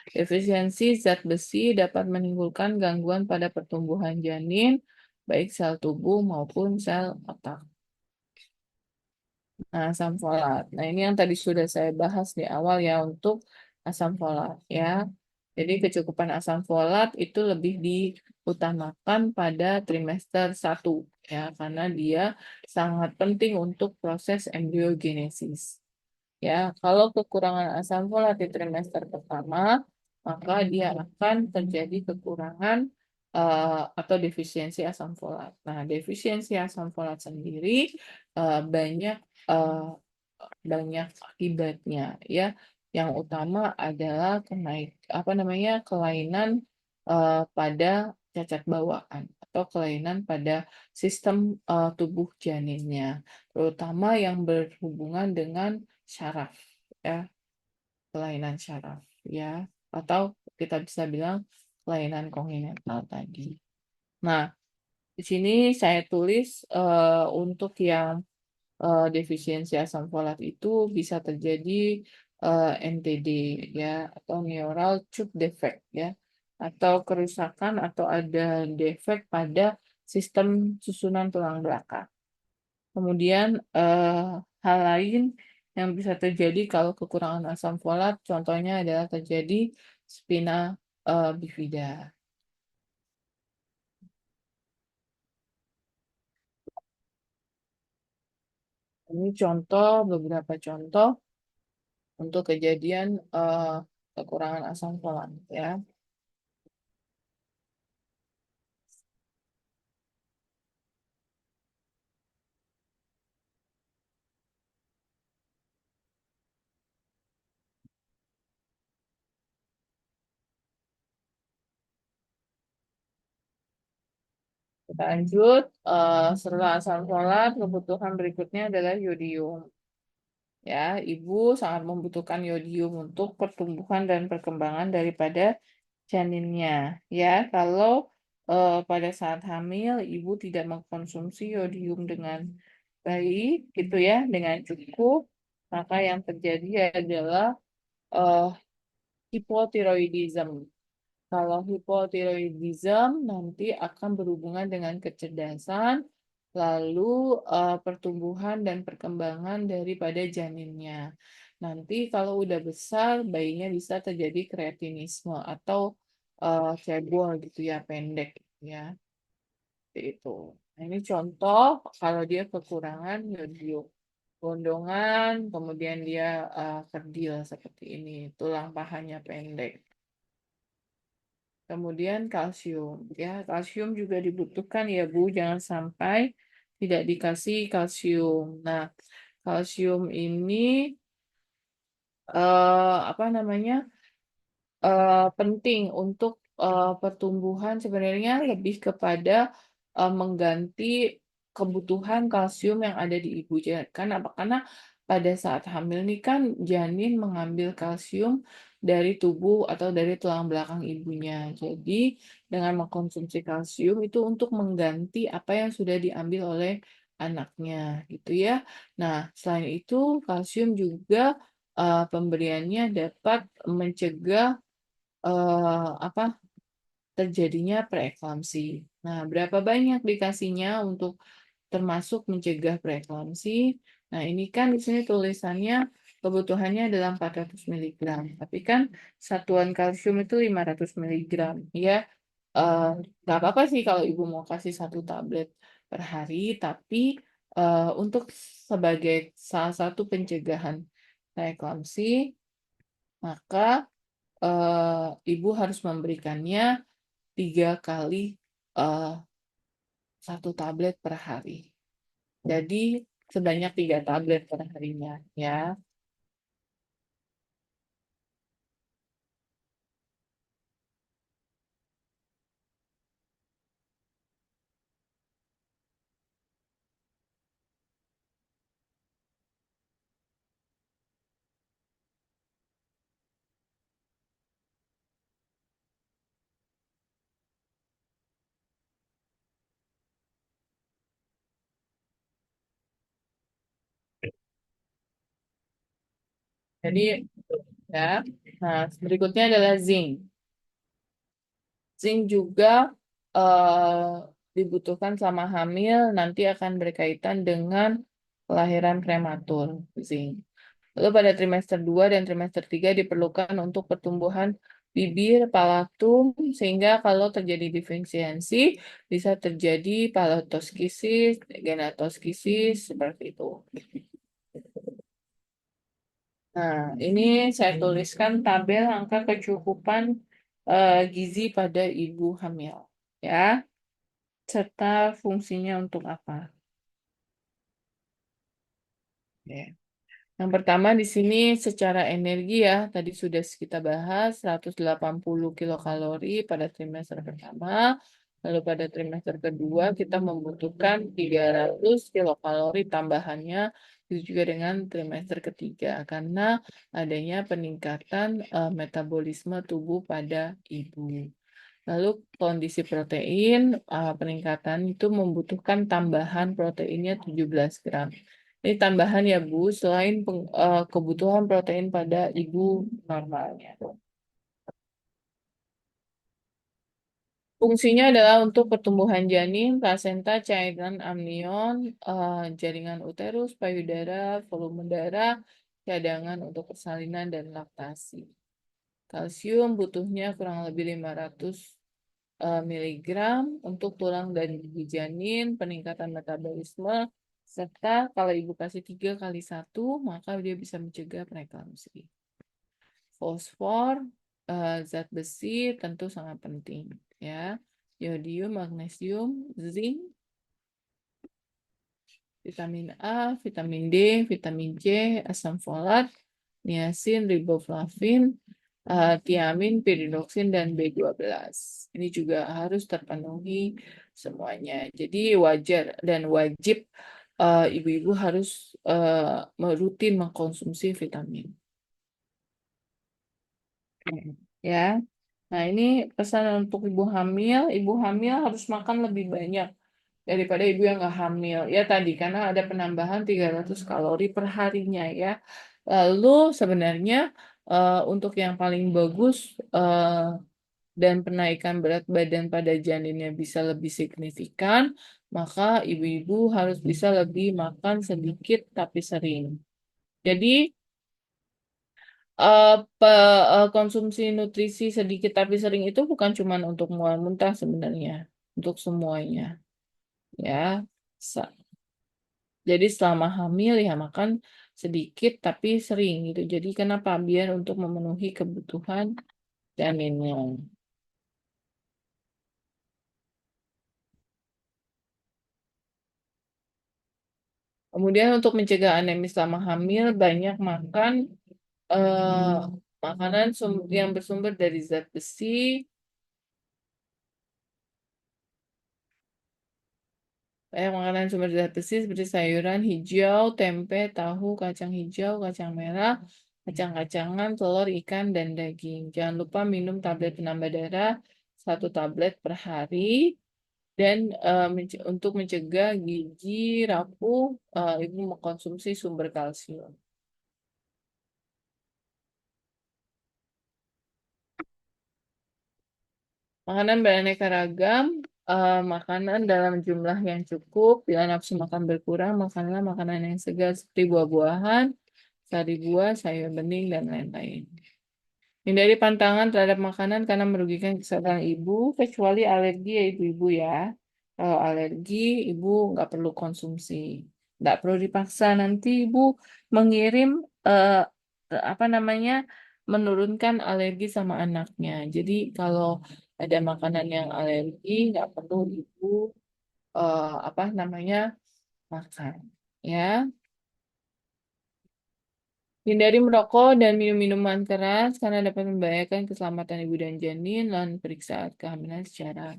Defisiensi zat besi dapat menimbulkan gangguan pada pertumbuhan janin, baik sel tubuh maupun sel otak. Nah, asam folat. Nah, ini yang tadi sudah saya bahas di awal ya untuk asam folat ya. Jadi kecukupan asam folat itu lebih diutamakan pada trimester 1 ya karena dia sangat penting untuk proses embriogenesis. Ya, kalau kekurangan asam folat di trimester pertama, maka dia akan terjadi kekurangan atau defisiensi asam folat. Nah, defisiensi asam folat sendiri banyak eh, banyak akibatnya ya. Yang utama adalah kelainan pada cacat bawaan atau kelainan pada sistem tubuh janinnya, terutama yang berhubungan dengan syaraf ya, kelainan syaraf ya, atau kita bisa bilang kelainan kongenital tadi. Nah, di sini saya tulis untuk yang defisiensi asam folat itu bisa terjadi NTD ya atau neural tube defect ya atau kerusakan atau ada defek pada sistem susunan tulang belakang. Kemudian hal lain yang bisa terjadi kalau kekurangan asam folat contohnya adalah terjadi spina bifida. Ini beberapa contoh untuk kejadian kekurangan asam folat ya. Oke. Lanjut, setelah asam folat, kebutuhan berikutnya adalah yodium. Ya, ibu sangat membutuhkan yodium untuk pertumbuhan dan perkembangan daripada janinnya. Ya, kalau pada saat hamil ibu tidak mengkonsumsi yodium dengan baik, gitu ya, dengan cukup, maka yang terjadi adalah eh, hipotiroidism. Kalau hipotiroidism nanti akan berhubungan dengan kecerdasan, lalu pertumbuhan dan perkembangan daripada janinnya. Nanti kalau udah besar, bayinya bisa terjadi kreatinisme atau cebol gitu ya, pendek ya. Seperti itu. Nah, ini contoh kalau dia kekurangan yodium. Gondongan, kemudian dia kerdil seperti ini, tulang pahanya pendek. Kemudian kalsium, ya kalsium juga dibutuhkan ya Bu, jangan sampai tidak dikasih kalsium. Nah, kalsium ini apa namanya penting untuk pertumbuhan sebenarnya lebih kepada mengganti kebutuhan kalsium yang ada di ibu janin. Karena pada saat hamil nih kan janin mengambil kalsium dari tubuh atau dari tulang belakang ibunya. Jadi dengan mengkonsumsi kalsium itu untuk mengganti apa yang sudah diambil oleh anaknya gitu ya. Nah, selain itu kalsium juga pemberiannya dapat mencegah apa terjadinya preeklamsi. Nah, berapa banyak dikasihnya untuk termasuk mencegah preeklamsi? Nah, ini kan di sini tulisannya kebutuhannya adalah 400 miligram. Tapi kan satuan kalsium itu 500 miligram. Ya, eh, nggak apa-apa sih kalau ibu mau kasih satu tablet per hari, tapi untuk sebagai salah satu pencegahan preeklamsi, maka ibu harus memberikannya 3 kali eh, satu tablet per hari. Jadi sebanyak 3 tablet per harinya, ya. Jadi ya. Nah, berikutnya adalah zinc. Zinc juga eh, dibutuhkan sama hamil, nanti akan berkaitan dengan kelahiran prematur, zinc. Lalu pada trimester 2 dan trimester 3 diperlukan untuk pertumbuhan bibir, palatum, sehingga kalau terjadi defisiensi bisa terjadi palatoskisis, genatoskisis, seperti itu. Nah, ini saya tuliskan tabel angka kecukupan gizi pada ibu hamil, ya, serta fungsinya untuk apa. Ya. Yang pertama di sini secara energi ya, tadi sudah kita bahas 180 kilokalori pada trimester pertama, lalu pada trimester kedua kita membutuhkan 300 kilokalori tambahannya, itu juga dengan trimester ketiga, karena adanya peningkatan metabolisme tubuh pada ibu. Lalu kondisi protein, peningkatan itu membutuhkan tambahan proteinnya 17 gram. Ini tambahan ya Bu, selain kebutuhan protein pada ibu normalnya. Fungsinya adalah untuk pertumbuhan janin, plasenta, cairan amnion, jaringan uterus, payudara, volume darah, cadangan untuk persalinan dan laktasi. Kalsium butuhnya kurang lebih 500 miligram untuk tulang dan gigi janin, peningkatan metabolisme, serta kalau ibu kasih 3 kali 1, maka dia bisa mencegah preeklamsi. Fosfor, zat besi tentu sangat penting, ya. Yodium, magnesium, zinc, vitamin A, vitamin D, vitamin C, asam folat, niacin, riboflavin, tiamin, piridoksin, dan B12. Ini juga harus terpenuhi semuanya. Jadi wajar dan wajib ibu-ibu harus rutin mengkonsumsi vitamin. Ya. Nah, ini pesan untuk ibu hamil. Ibu hamil harus makan lebih banyak daripada ibu yang nggak hamil. Ya tadi, karena ada penambahan 300 kalori per harinya ya. Lalu sebenarnya untuk yang paling bagus dan penaikan berat badan pada janinnya bisa lebih signifikan, maka ibu-ibu harus bisa lebih makan sedikit tapi sering. Jadi konsumsi nutrisi sedikit tapi sering itu bukan cuma untuk mual muntah sebenarnya, untuk semuanya ya. Sa- Jadi selama hamil ya makan sedikit tapi sering gitu. Jadi kenapa? Biar untuk memenuhi kebutuhan janinnya. Kemudian untuk mencegah anemis selama hamil banyak makan eh, makanan yang bersumber dari zat besi. Banyak makanan sumber zat besi seperti sayuran hijau, tempe, tahu, kacang hijau, kacang merah, kacang-kacangan, telur, ikan, dan daging. Jangan lupa minum tablet penambah darah 1 tablet per hari. Dan untuk mencegah gigi rapuh, ibu mengkonsumsi sumber kalsium. Makanan beraneka ragam, makanan dalam jumlah yang cukup. Bila nafsu makan berkurang, makanlah makanan yang segar seperti buah-buahan, sari buah, sayur bening, dan lain-lain. Hindari pantangan terhadap makanan karena merugikan kesehatan ibu, kecuali alergi ya ibu-ibu ya. Kalau alergi, ibu nggak perlu konsumsi. Nggak perlu dipaksa. Nanti ibu mengirim, apa namanya, menurunkan alergi sama anaknya. Jadi kalau ada makanan yang alergi, nggak perlu ibu, apa namanya, makan. Ya. Hindari merokok dan minum minuman keras karena dapat membahayakan keselamatan ibu dan janin dan periksa kehamilan secara.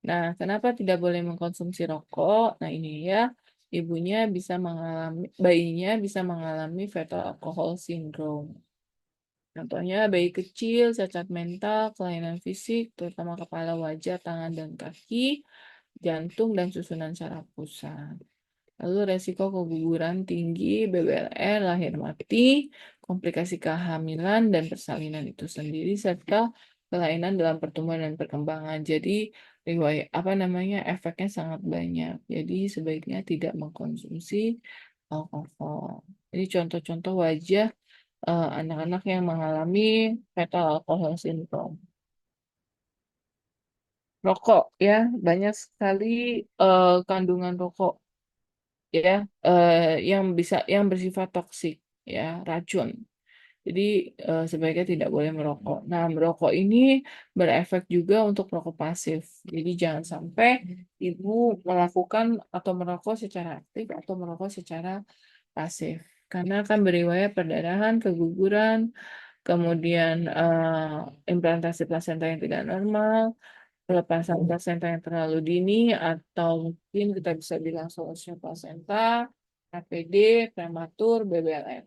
Nah, kenapa tidak boleh mengkonsumsi rokok? Nah, ini ya, bayinya bisa mengalami fetal alcohol syndrome. Contohnya bayi kecil, cacat mental, kelainan fisik, terutama kepala, wajah, tangan, dan kaki, jantung, dan susunan saraf pusat. Lalu resiko keguguran tinggi, BBLR, lahir mati, komplikasi kehamilan dan persalinan itu sendiri, serta kelainan dalam pertumbuhan dan perkembangan. Jadi riwayat apa namanya efeknya sangat banyak. Jadi sebaiknya tidak mengkonsumsi alkohol. Ini contoh-contoh wajah anak-anak yang mengalami fetal alcohol syndrome. Rokok ya, banyak sekali kandungan rokok ya yang bersifat toksik ya, racun. Jadi sebaiknya tidak boleh merokok. Nah, merokok ini berefek juga untuk perokok pasif. Jadi jangan sampai ibu melakukan atau merokok secara aktif atau merokok secara pasif. Karena akan beriwayat perdarahan, keguguran, kemudian implantasi plasenta yang tidak normal, pelepasan plasenta yang terlalu dini, atau mungkin kita bisa bilang solusi plasenta, APD, prematur, BBLM.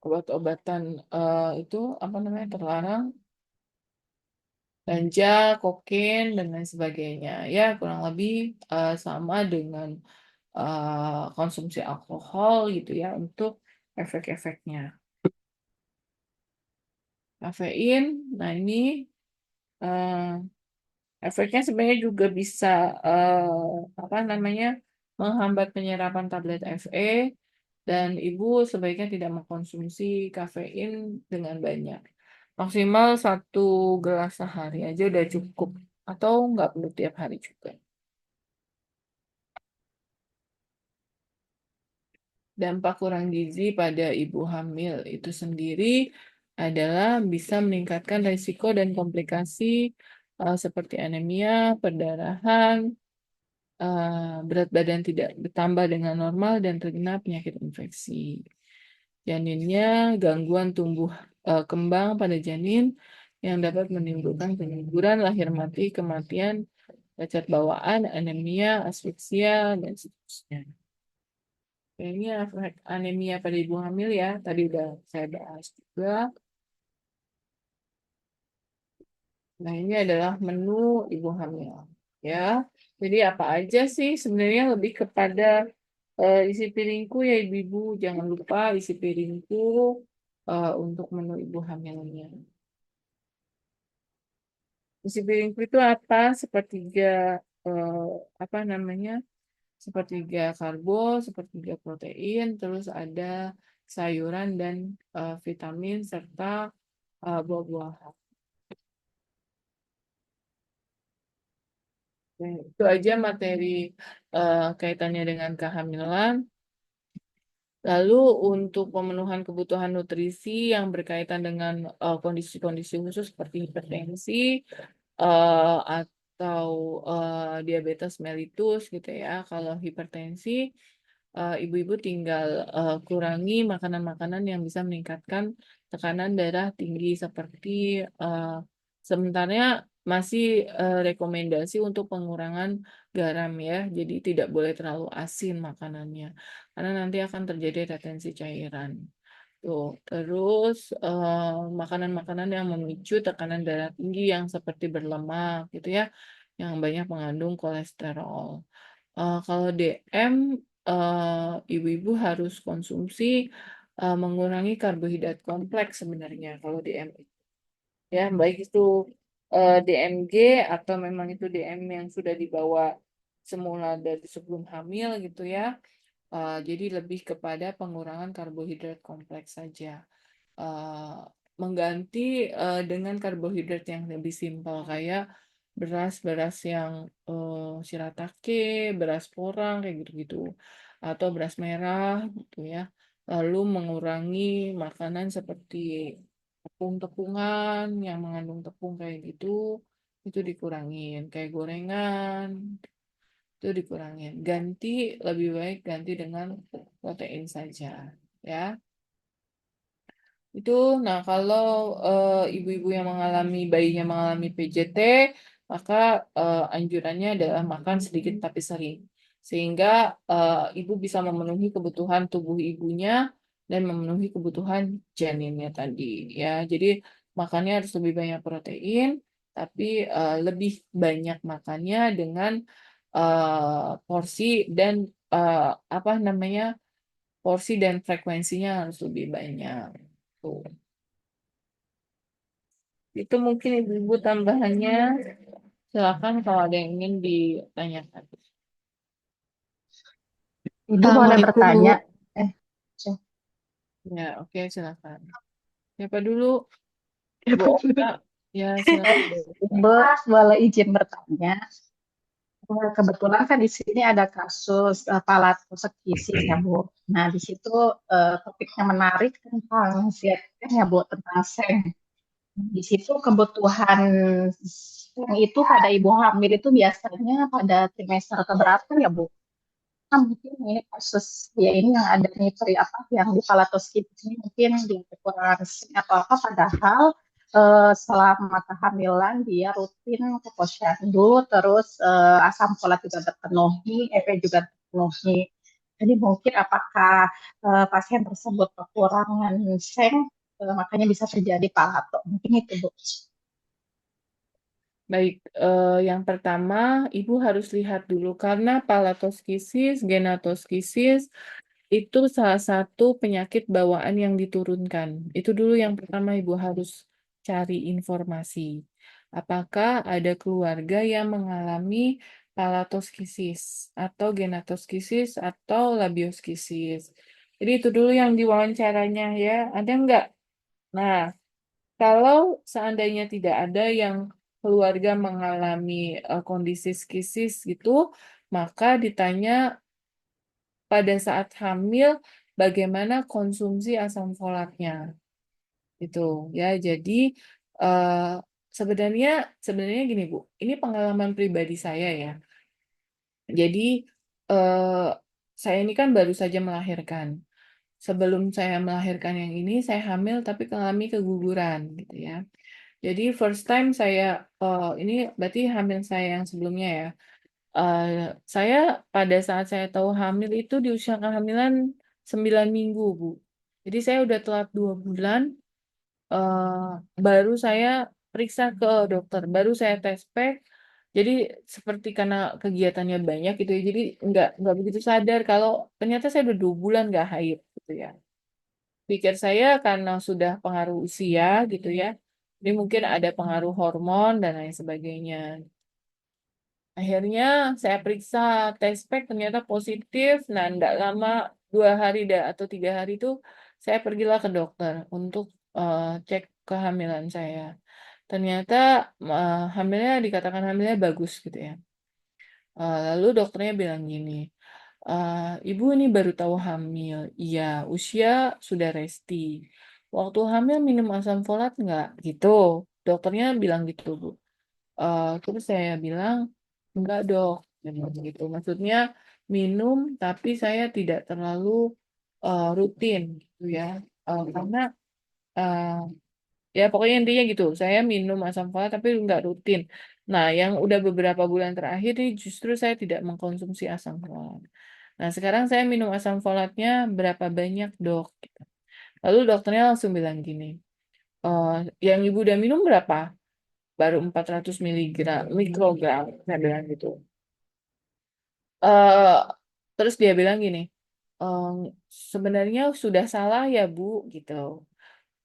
Obat-obatan itu apa namanya terlarang, ganja, kokain, dan lain sebagainya. Ya, kurang lebih sama dengan konsumsi alkohol gitu ya untuk efek-efeknya. Kafein, nah ini eh, efeknya sebenarnya juga bisa apa namanya menghambat penyerapan tablet Fe dan ibu sebaiknya tidak mengkonsumsi kafein dengan banyak. Maksimal 1 gelas sehari aja udah cukup atau nggak perlu tiap hari juga. Dampak kurang gizi pada ibu hamil itu sendiri adalah bisa meningkatkan risiko dan komplikasi seperti anemia, perdarahan, berat badan tidak bertambah dengan normal dan terkena penyakit infeksi. Janinnya, gangguan tumbuh kembang pada janin, yang dapat menimbulkan pengguguran, lahir mati, kematian, cacat bawaan, anemia, asfiksia, dan seterusnya. Ini efek anemia pada ibu hamil ya, tadi udah saya bahas juga. Nah, ini adalah menu ibu hamil ya. Jadi apa aja sih sebenarnya lebih kepada isi piringku ya ibu-ibu, jangan lupa isi piringku untuk menu ibu hamilnya. Isi piringku itu apa? Sepertiga eh, apa namanya? Sepertiga karbo, sepertiga protein, terus ada sayuran dan vitamin serta buah-buahan. Nah, itu aja materi kaitannya dengan kehamilan. Lalu untuk pemenuhan kebutuhan nutrisi yang berkaitan dengan kondisi-kondisi khusus seperti hipertensi atau diabetes mellitus gitu ya. Kalau hipertensi, ibu-ibu tinggal kurangi makanan-makanan yang bisa meningkatkan tekanan darah tinggi seperti uh, sebenarnya masih rekomendasi untuk pengurangan garam ya. Jadi tidak boleh terlalu asin makanannya karena nanti akan terjadi retensi cairan. Tuh, terus makanan-makanan yang memicu tekanan darah tinggi yang seperti berlemak gitu ya, yang banyak mengandung kolesterol. Kalau DM, ibu-ibu harus konsumsi mengurangi karbohidrat kompleks sebenarnya kalau DM ya, baik itu DMG atau memang itu DM yang sudah dibawa semula dari sebelum hamil gitu ya. Jadi lebih kepada pengurangan karbohidrat kompleks saja. eh, Mengganti dengan karbohidrat yang lebih simpel kayak beras-beras yang shiratake, beras porang kayak gitu-gitu atau beras merah gitu ya. Lalu mengurangi makanan seperti tepung-tepungan yang mengandung tepung kayak gitu itu dikurangin, kayak gorengan itu dikurangin. Ganti lebih baik ganti dengan protein saja ya. Itu, nah kalau ibu-ibu yang mengalami, bayinya mengalami PJT, maka anjurannya adalah makan sedikit tapi sering. Sehingga ibu bisa memenuhi kebutuhan tubuh ibunya dan memenuhi kebutuhan janinnya tadi. Ya, jadi makannya harus lebih banyak protein, tapi lebih banyak makannya dengan porsi dan eh, apa namanya, porsi dan frekuensinya harus lebih banyak. Tuh. Itu mungkin ibu-ibu tambahannya. Silakan kalau ada yang ingin ditanyakan. Ibu boleh Assalamualaikum, Bu. bertanya? Eh, Ya, oke, silakan. Siapa dulu? Bu Ibu Okta. Ya, silakan Bu Okta. boleh izin bertanya? Kebetulan kan di sini ada kasus palatoskisis ya, Bu. Nah, di situ topiknya menarik tentang kan ya, Bu, tentang seng. Di situ kebutuhan seng itu pada ibu hamil itu biasanya pada trimester keberapa ya, Bu? Nah, mungkin ini kasus ya ini yang ada nih apa yang di palatoskisis ini mungkin dia kekurangan seng atau apa padahal selama kehamilan dia rutin ke posyandu terus asam folat juga terpenuhi, Fe juga terpenuhi. Jadi mungkin apakah pasien tersebut kekurangan seng makanya bisa terjadi palato. Mungkin itu Bu. Baik, yang pertama Ibu harus lihat dulu karena palatoskisis, genatoskisis itu salah satu penyakit bawaan yang diturunkan. Itu dulu yang pertama Ibu harus cari informasi. Apakah ada keluarga yang mengalami palatoskisis atau genatoskisis atau labioskisis. Jadi itu dulu yang diwawancaranya ya. Ada enggak? Nah, kalau seandainya tidak ada yang keluarga mengalami kondisi skisis gitu, maka ditanya pada saat hamil bagaimana konsumsi asam folatnya itu ya. Jadi eh, sebenarnya sebenarnya gini Bu, ini pengalaman pribadi saya ya. Jadi eh, saya ini kan baru saja melahirkan. Sebelum saya melahirkan yang ini, saya hamil tapi mengalami keguguran gitu ya. Jadi first time saya, ini berarti hamil saya yang sebelumnya ya. Eh, saya pada saat saya tahu hamil itu di usia kehamilan 9 minggu, Bu. Jadi saya udah telat 2 bulan, baru saya periksa ke dokter, baru saya tes pack. Jadi seperti karena kegiatannya banyak gitu ya, jadi nggak begitu sadar kalau ternyata saya udah 2 bulan nggak haid gitu ya. Pikir saya karena sudah pengaruh usia gitu ya, ini mungkin ada pengaruh hormon dan lain sebagainya. Akhirnya saya periksa tes pack ternyata positif. Nah, enggak lama 2 hari atau 3 hari itu saya pergilah ke dokter untuk cek kehamilan saya. Ternyata hamilnya dikatakan hamilnya bagus gitu ya. Lalu dokternya bilang gini, Ibu ini baru tahu hamil. Iya, usia sudah resti. Waktu hamil minum asam folat nggak? Gitu. Dokternya bilang gitu, Bu. Terus saya bilang, enggak dok, gitu. Maksudnya minum, tapi saya tidak terlalu rutin, gitu ya. Karena eh, ya pokoknya intinya gitu, saya minum asam folat tapi nggak rutin. Nah, yang udah beberapa bulan terakhir ini justru saya tidak mengkonsumsi asam folat. Nah, sekarang saya minum asam folatnya berapa banyak dok? Lalu dokternya langsung bilang gini, "Eh, yang ibu udah minum berapa? Baru 400 miligram, mikrogram, saya bilang gitu. eh Terus dia bilang gini, "Em, sebenarnya sudah salah ya Bu, gitu.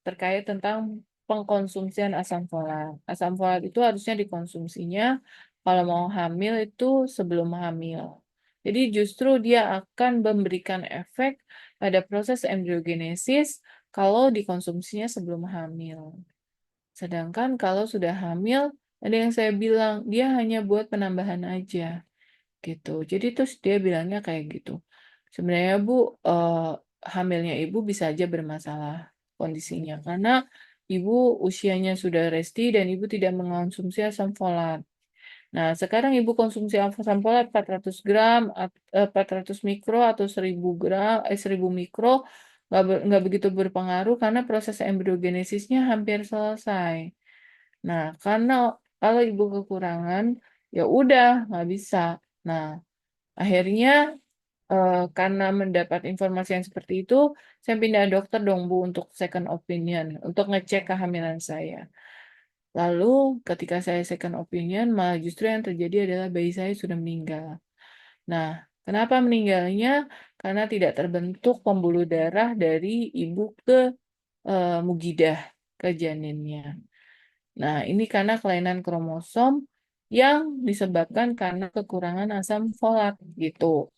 Terkait tentang pengkonsumsian asam folat. Asam folat itu harusnya dikonsumsinya kalau mau hamil itu sebelum hamil. Jadi justru dia akan memberikan efek pada proses embriogenesis kalau dikonsumsinya sebelum hamil. Sedangkan kalau sudah hamil, ada yang saya bilang dia hanya buat penambahan aja gitu. Jadi terus dia bilangnya kayak gitu. Sebenarnya Bu, hamilnya Ibu bisa aja bermasalah kondisinya karena Ibu usianya sudah resti dan Ibu tidak mengonsumsi asam folat. Nah, sekarang Ibu konsumsi asam folat 400 gram, 400 mikro atau 1000 gram, 1000 mikro nggak begitu berpengaruh karena proses embriogenesisnya hampir selesai. Nah, karena kalau Ibu kekurangan, ya udah nggak bisa. Nah, akhirnya karena mendapat informasi yang seperti itu, saya pindah dokter dong Bu untuk second opinion, untuk ngecek kehamilan saya. Lalu ketika saya second opinion, malah justru yang terjadi adalah bayi saya sudah meninggal. Nah, kenapa meninggalnya? Karena tidak terbentuk pembuluh darah dari ibu ke mugidah, ke janinnya. Nah, ini karena kelainan kromosom yang disebabkan karena kekurangan asam folat gitu.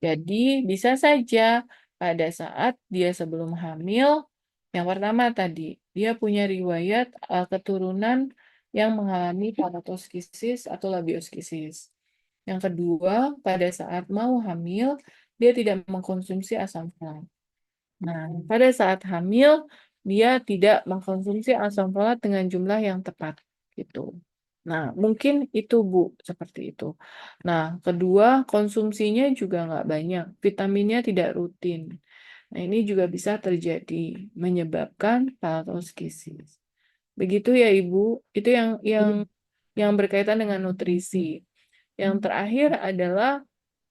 Jadi, bisa saja pada saat dia sebelum hamil, yang pertama tadi, dia punya riwayat keturunan yang mengalami panatoskisis atau labioskisis. Yang kedua, pada saat mau hamil, dia tidak mengkonsumsi asam folat. Nah, pada saat hamil, dia tidak mengkonsumsi asam folat dengan jumlah yang tepat, gitu. Nah, mungkin itu, Bu, seperti itu. Nah, kedua, konsumsinya juga nggak banyak, vitaminnya tidak rutin. Nah, ini juga bisa terjadi, menyebabkan palatoskisis. Begitu ya, Ibu. Itu yang berkaitan dengan nutrisi. Yang terakhir adalah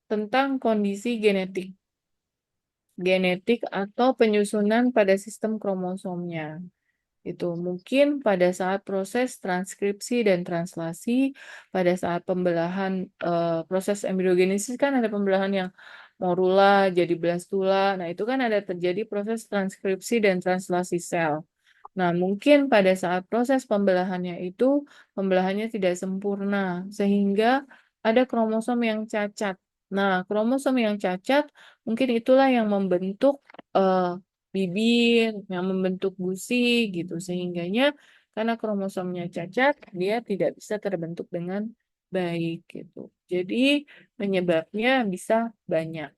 tentang kondisi genetik. Genetik atau penyusunan pada sistem kromosomnya. Itu mungkin pada saat proses transkripsi dan translasi, pada saat pembelahan proses embriogenesis kan ada pembelahan yang morula jadi blastula. Nah, itu kan ada terjadi proses transkripsi dan translasi sel. Nah, mungkin pada saat proses pembelahannya itu pembelahannya tidak sempurna sehingga ada kromosom yang cacat. Nah, kromosom yang cacat mungkin itulah yang membentuk eh, bibir, yang membentuk gusi gitu. Sehingganya karena kromosomnya cacat, dia tidak bisa terbentuk dengan baik gitu. Jadi penyebabnya bisa banyak.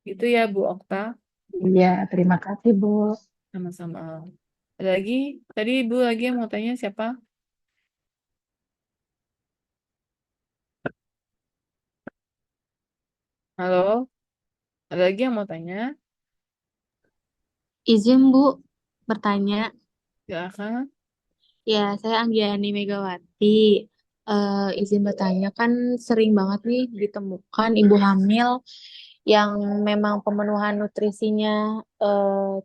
Itu ya Bu Okta, Iya, terima kasih, Bu. sama-sama. Ada lagi? Tadi Ibu lagi yang mau tanya siapa? Halo? Ada lagi yang mau tanya? Izin Bu bertanya, Silakan. Ya, saya Anggiani Megawati. Izin bertanya, kan sering banget nih ditemukan ibu hamil yang memang pemenuhan nutrisinya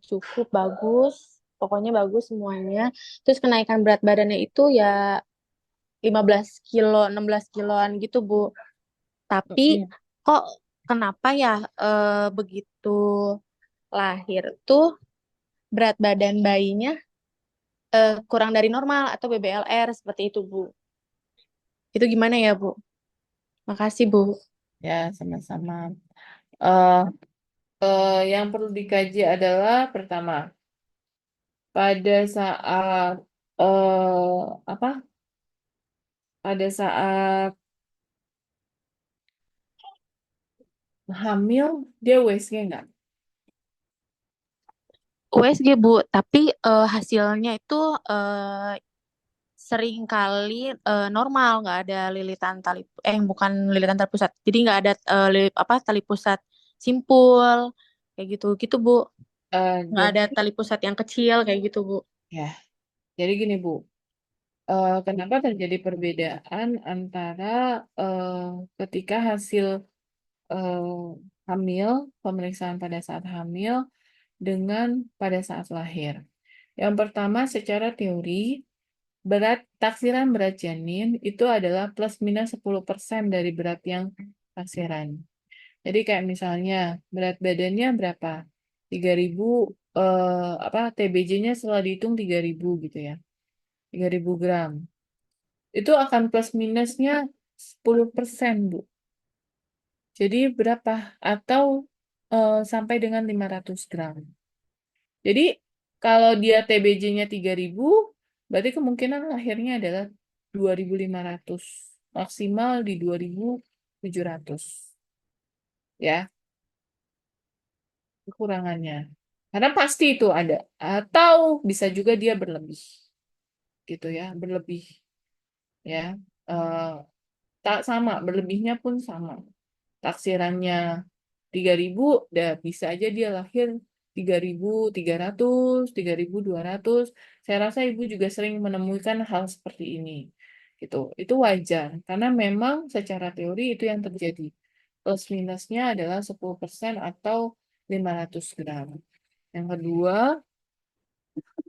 cukup bagus, pokoknya bagus semuanya. Terus kenaikan berat badannya itu ya 15 kilo, 16 kiloan gitu, Bu. Tapi Mm-mm. kok kenapa ya begitu lahir tuh berat badan bayinya kurang dari normal atau BBLR seperti itu, Bu. Itu gimana ya, Bu? Makasih, Bu. Ya, sama-sama. Eh, yang perlu dikaji adalah pertama, pada saat apa? Pada saat hamil dia USG nggak? USG, Bu, tapi hasilnya itu eh, sering kali normal, nggak ada lilitan tali, bukan lilitan tali pusat. Jadi nggak ada apa tali pusat simpul, kayak gitu, gitu, Bu. Nggak ada Jadi tali pusat yang kecil, kayak gitu, Bu. ya, jadi gini Bu, kenapa terjadi perbedaan antara eh, ketika hasil eh, hamil, pemeriksaan pada saat hamil dengan pada saat lahir. Yang pertama, secara teori, taksiran berat janin itu adalah plus minus 10% dari berat yang taksiran. Jadi kayak misalnya berat badannya berapa? 3.000 apa TBJ-nya setelah dihitung 3.000 gitu ya. 3.000 gram. Itu akan plus minusnya 10%, Bu. Jadi berapa? Atau sampai dengan 500 gram. Jadi kalau dia TBJ-nya 3.000, berarti kemungkinan lahirnya adalah 2.500. Maksimal di 2.700. Ya, kekurangannya. Karena pasti itu ada. Atau bisa juga dia berlebih. Gitu ya, berlebih. Ya, Eh, tak sama, berlebihnya pun sama. Taksirannya 3.000, udah bisa aja dia lahir 3.300, 3.200. Saya rasa ibu juga sering menemukan hal seperti ini. Gitu. Itu wajar karena memang secara teori itu yang terjadi. Plus minusnya adalah 10% atau 500 gram. Yang kedua,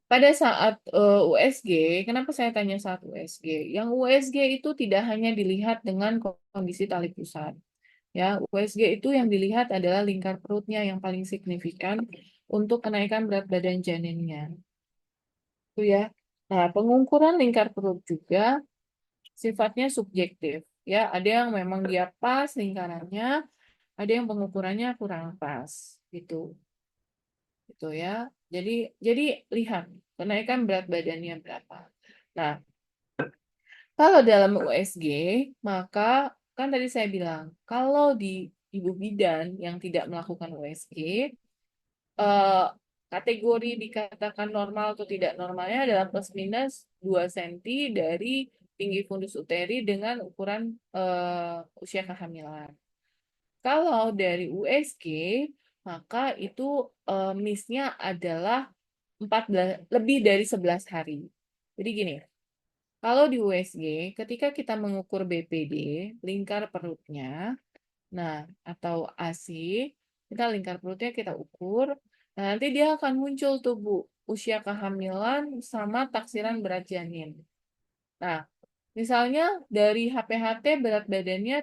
pada saat USG, kenapa saya tanya saat USG? Yang USG itu tidak hanya dilihat dengan kondisi tali pusat. Ya, USG itu yang dilihat adalah lingkar perutnya yang paling signifikan untuk kenaikan berat badan janinnya. Itu ya. Nah, pengukuran lingkar perut juga sifatnya subjektif. Ya, ada yang memang dia pas lingkarannya, ada yang pengukurannya kurang pas. Gitu. Gitu ya. Jadi jadi lihat kenaikan berat badannya berapa. Nah, kalau dalam USG, maka kan tadi saya bilang, kalau di ibu bidan yang tidak melakukan USG, eh, kategori dikatakan normal atau tidak normalnya adalah plus minus 2 cm dari tinggi fundus uteri dengan ukuran usia kehamilan. Kalau dari USG, maka itu miss-nya adalah 14, lebih dari 11 hari. Jadi gini, kalau di USG, ketika kita mengukur BPD, lingkar perutnya, nah, atau ASI, kita lingkar perutnya kita ukur, nah nanti dia akan muncul tuh, Bu, usia kehamilan sama taksiran berat janin. Nah, misalnya dari HPHT berat badannya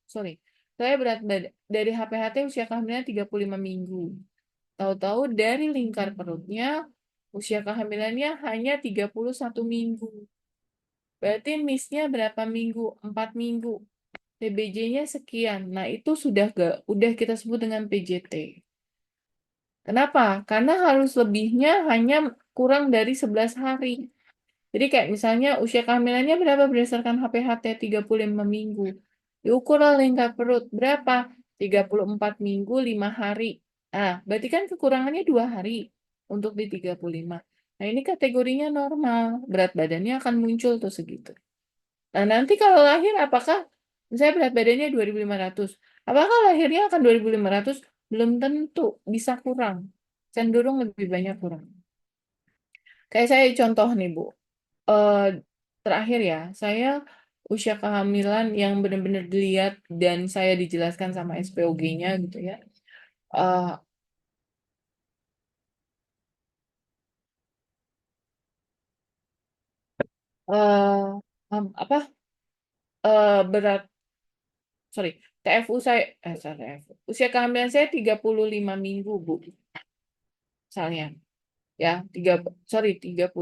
sorry, saya dari HPHT usia kehamilan 35 minggu. Tahu-tahu dari lingkar perutnya usia kehamilannya hanya 31 minggu. Berarti miss-nya berapa minggu? 4 minggu. PBJ-nya sekian. Nah, itu udah kita sebut dengan PJT. Kenapa? Karena harus lebihnya hanya kurang dari 11 hari. Jadi kayak misalnya usia kehamilannya berapa berdasarkan HPHT 35 minggu. Diukurlah lingkar perut. Berapa? 34 minggu 5 hari. Nah, berarti kan kekurangannya 2 hari untuk di 35. Nah, ini kategorinya normal. Berat badannya akan muncul tuh segitu. Nah, nanti kalau lahir apakah misalnya berat badannya 2.500, apakah lahirnya akan 2.500? Belum tentu, bisa kurang. Cenderung lebih banyak kurang. Kayak saya contoh nih, Bu. eh, terakhir ya, saya usia kehamilan yang benar-benar dilihat dan saya dijelaskan sama SPOG-nya gitu ya. Eh, eh, apa berat sorry TFU saya sorry, TFU. Usia kehamilan saya 35 minggu Bu misalnya ya 35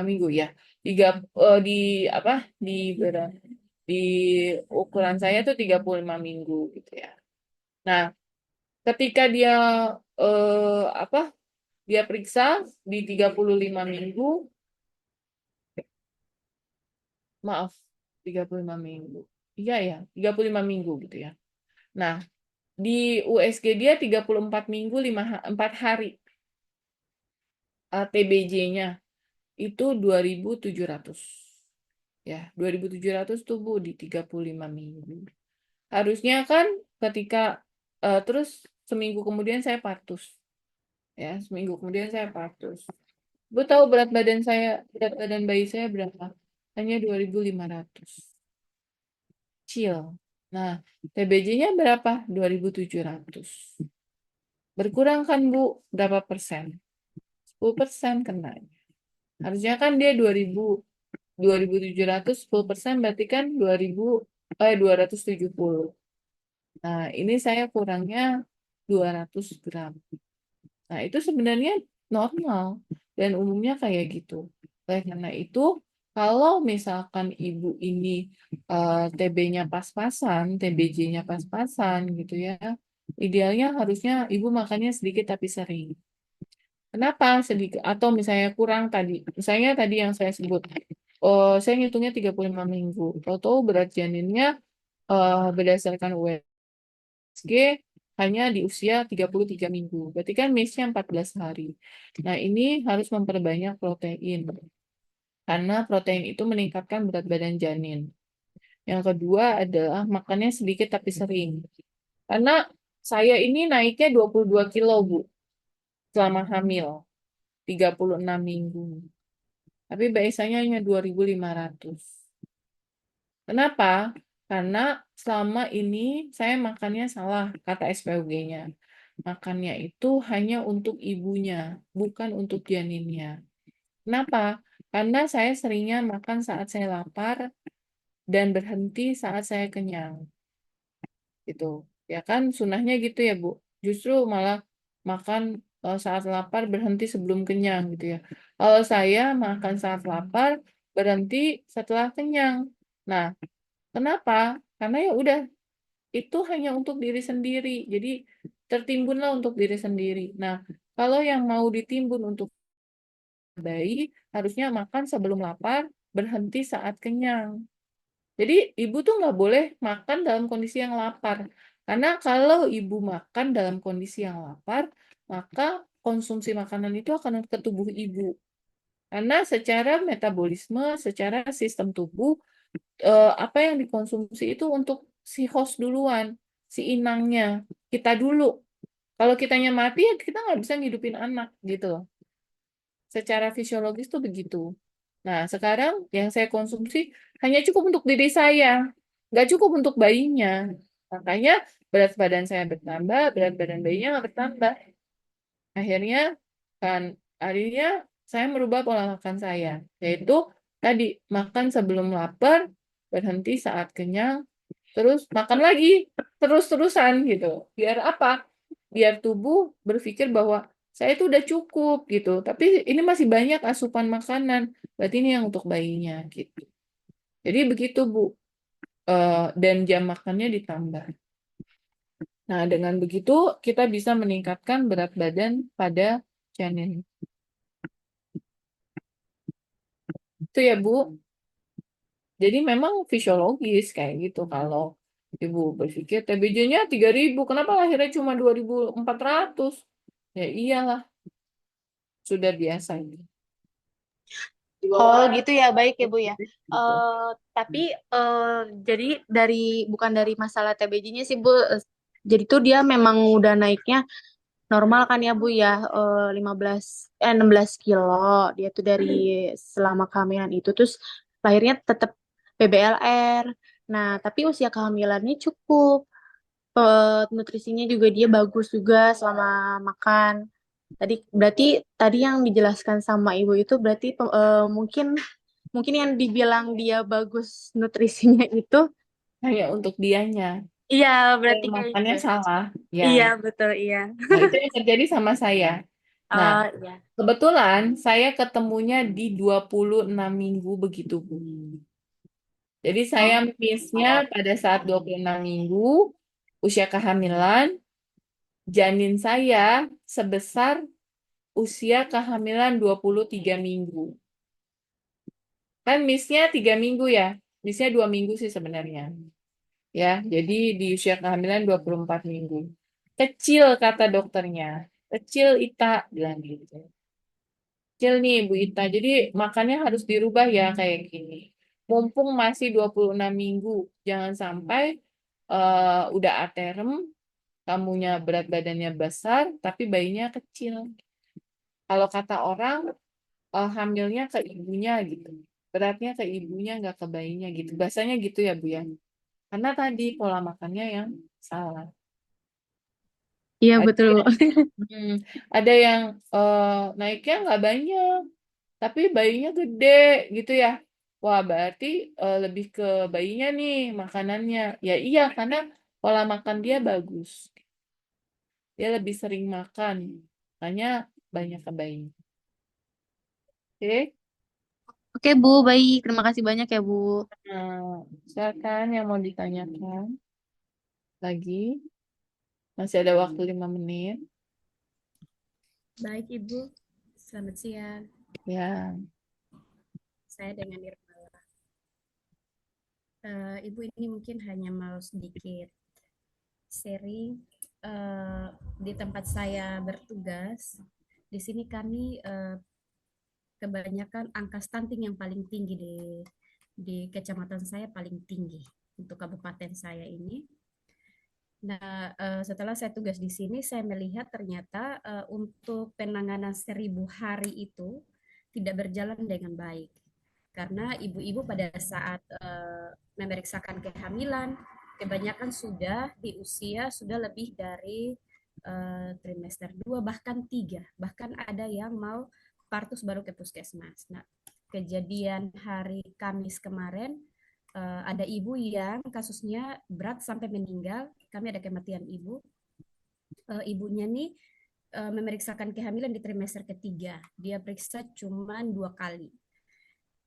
minggu ya tiga di apa di berat di ukuran saya tuh 35 minggu gitu ya. Nah, ketika dia apa dia periksa di 35 minggu, maaf 35 minggu. Iya ya, 35 minggu gitu ya. Nah, di USG dia 34 minggu 4 hari. TBJ-nya itu 2.700. Ya, 2.700 tuh Bu di 35 minggu. Harusnya kan ketika terus seminggu kemudian saya partus. Ya, seminggu kemudian saya partus. Bu tahu berat badan bayi saya berapa? Hanya 2.500. Kecil. Nah, TBJ-nya berapa? 2.700. Berkurang kan Bu? Berapa persen? 10% kena. Harusnya kan dia 2.700, 10% berarti kan 270. Nah, ini saya kurangnya 200 gram. Nah, itu sebenarnya normal dan umumnya kayak gitu. Oleh karena itu, kalau misalkan ibu ini TB-nya pas-pasan, TBJ-nya pas-pasan gitu ya, idealnya harusnya ibu makannya sedikit tapi sering. Kenapa sedikit? Atau misalnya kurang tadi, misalnya tadi yang saya sebut, oh, saya ngitungnya 35 minggu. Tahu-tahu berat janinnya berdasarkan USG hanya di usia 33 minggu. Berarti kan MACE-nya 14 hari. Nah, ini harus memperbanyak protein. Karena protein itu meningkatkan berat badan janin. Yang kedua adalah makannya sedikit tapi sering. Karena saya ini naiknya 22 kilo, Bu, selama hamil. 36 minggu. Tapi biasanya hanya 2.500. Kenapa? Karena selama ini saya makannya salah, kata SPOG-nya. Makannya itu hanya untuk ibunya, bukan untuk janinnya. Kenapa? Karena saya seringnya makan saat saya lapar dan berhenti saat saya kenyang. Gitu. Ya kan sunahnya gitu ya, Bu. Justru malah makan saat lapar berhenti sebelum kenyang gitu ya. Kalau saya makan saat lapar berhenti setelah kenyang. Nah, kenapa? Karena ya udah itu hanya untuk diri sendiri. Jadi tertimbunlah untuk diri sendiri. Nah, kalau yang mau ditimbun untuk bayi harusnya makan sebelum lapar, berhenti saat kenyang. Jadi ibu tuh nggak boleh makan dalam kondisi yang lapar. Karena kalau ibu makan dalam kondisi yang lapar, maka konsumsi makanan itu akan ke tubuh ibu. Karena secara metabolisme, secara sistem tubuh, apa yang dikonsumsi itu untuk si host duluan, si inangnya, kita dulu. Kalau kitanya mati, ya kita nggak bisa ngidupin anak gitu loh. Secara fisiologis tuh begitu. Nah, sekarang yang saya konsumsi hanya cukup untuk diri saya, nggak cukup untuk bayinya. Makanya berat badan saya bertambah, berat badan bayinya nggak bertambah. Akhirnya kan, akhirnya saya merubah pola makan saya, yaitu tadi makan sebelum lapar, berhenti saat kenyang, terus makan lagi terus-terusan gitu. Biar apa? Biar tubuh berpikir bahwa saya itu udah cukup gitu. Tapi ini masih banyak asupan makanan. Berarti ini yang untuk bayinya gitu. Jadi begitu Bu. Dan jam makannya ditambah. Nah, dengan begitu kita bisa meningkatkan berat badan pada janin. Itu ya Bu. Jadi memang fisiologis kayak gitu kalau Ibu berpikir TBJ-nya 3.000, kenapa lahirnya cuma 2.400? Ya iyalah, sudah biasa ini. Oh gitu ya, baik ya Bu ya. Tapi jadi bukan dari masalah TBJ-nya sih Bu. Jadi tuh dia memang udah naiknya normal kan ya Bu ya, 16 kilo dia tuh dari selama kehamilan itu, terus lahirnya tetap BBLR. Nah tapi usia kehamilannya cukup, nutrisinya juga dia bagus juga selama makan. Berarti tadi yang dijelaskan sama ibu itu berarti mungkin mungkin yang dibilang dia bagus nutrisinya itu, hanya untuk dianya. iya Pola berarti kayak makannya gitu. salah. Ya. Iya betul iya. Nah, itu yang terjadi sama saya. Nah, Oh iya. kebetulan saya ketemunya di 26 minggu begitu, Bu. Jadi saya miss-nya pada saat 26 minggu, usia kehamilan, janin saya sebesar usia kehamilan 23 minggu. Kan miss-nya 3 minggu ya. Miss-nya 2 minggu sih sebenarnya. Ya, jadi di usia kehamilan 24 minggu. Kecil kata dokternya. Kecil Ita bilang gitu. Kecil nih Bu Ita. Jadi makannya harus dirubah ya kayak gini. Mumpung masih 26 minggu. Jangan sampai udah aterem, kamunya berat badannya besar, tapi bayinya kecil. Kalau kata orang, hamilnya ke ibunya gitu. Beratnya ke ibunya, nggak ke bayinya gitu. Bahasanya gitu ya Bu ya. Karena tadi pola makannya yang salah. Iya Ada betul. yang, hmm, ada yang naiknya nggak banyak, tapi bayinya gede gitu ya. Wah, berarti lebih ke bayinya nih makanannya. Ya iya, karena pola makan dia bagus. Dia lebih sering makan. Makanya banyak ke bayinya. Oke. Oke Bu, baik. Terima kasih banyak ya Bu. Nah, silakan yang mau ditanyakan lagi. Masih ada waktu 5 menit. Baik Ibu, selamat siang. Ya, Saya dengan Nirmala. Ibu ini mungkin hanya mau sedikit sharing. Di tempat saya bertugas, di sini kami kebanyakan angka stunting yang paling tinggi di kecamatan saya paling tinggi untuk kabupaten saya ini. Nah, setelah saya tugas di sini, saya melihat ternyata untuk penanganan 1.000 hari itu tidak berjalan dengan baik. Karena ibu-ibu pada saat memeriksakan kehamilan, kebanyakan sudah di usia sudah lebih dari trimester 2 bahkan 3, bahkan ada yang mau partus baru ke puskesmas. Nah, kejadian hari Kamis kemarin ada ibu yang kasusnya berat sampai meninggal. Kami ada kematian ibu. Ibunya nih memeriksakan kehamilan di trimester ketiga. Dia periksa cuma 2 kali.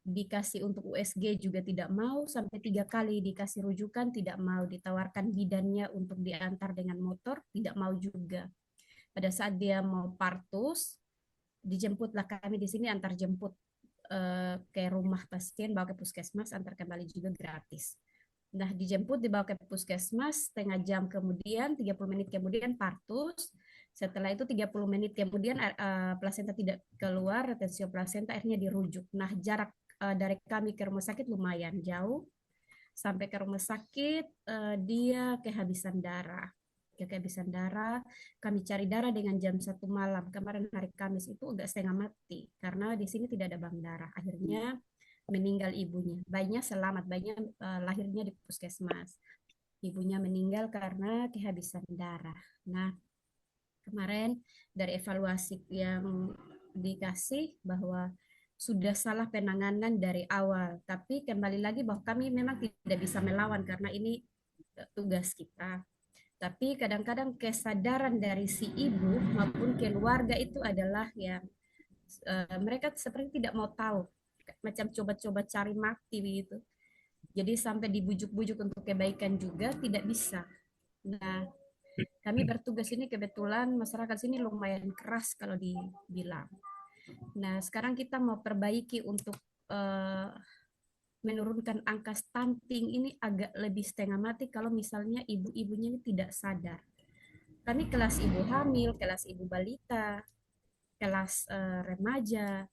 Dikasih untuk USG juga tidak mau, sampai 3 kali dikasih rujukan, tidak mau. Ditawarkan bidannya untuk diantar dengan motor, tidak mau juga. Pada saat dia mau partus, dijemputlah kami di sini antar jemput ke rumah pasien, bawa ke puskesmas, antar kembali juga gratis. Nah, dijemput dibawa ke puskesmas, setengah jam kemudian, 30 menit kemudian partus. Setelah itu 30 menit kemudian plasenta tidak keluar, retensio plasenta, akhirnya dirujuk. Nah, jarak dari kami ke rumah sakit lumayan jauh. Sampai ke rumah sakit, dia kehabisan darah. Kehabisan darah, kami cari darah dengan jam 1 malam. Kemarin hari Kamis itu udah setengah mati, karena di sini tidak ada bank darah. Akhirnya meninggal ibunya. Bayinya selamat, bayinya lahirnya di puskesmas. Ibunya meninggal karena kehabisan darah. Nah, kemarin dari evaluasi yang dikasih bahwa sudah salah penanganan dari awal. Tapi kembali lagi bahwa kami memang tidak bisa melawan karena ini tugas kita. Tapi kadang-kadang kesadaran dari si ibu maupun keluarga itu adalah yang mereka seperti tidak mau tahu, macam coba-coba cari mati begitu. Jadi sampai dibujuk-bujuk untuk kebaikan juga tidak bisa. Nah, kami bertugas ini kebetulan masyarakat sini lumayan keras kalau dibilang. Nah, sekarang kita mau perbaiki untuk menurunkan angka stunting ini agak lebih setengah mati kalau misalnya ibu-ibunya ini tidak sadar. Kami kelas ibu hamil, kelas ibu balita, kelas remaja,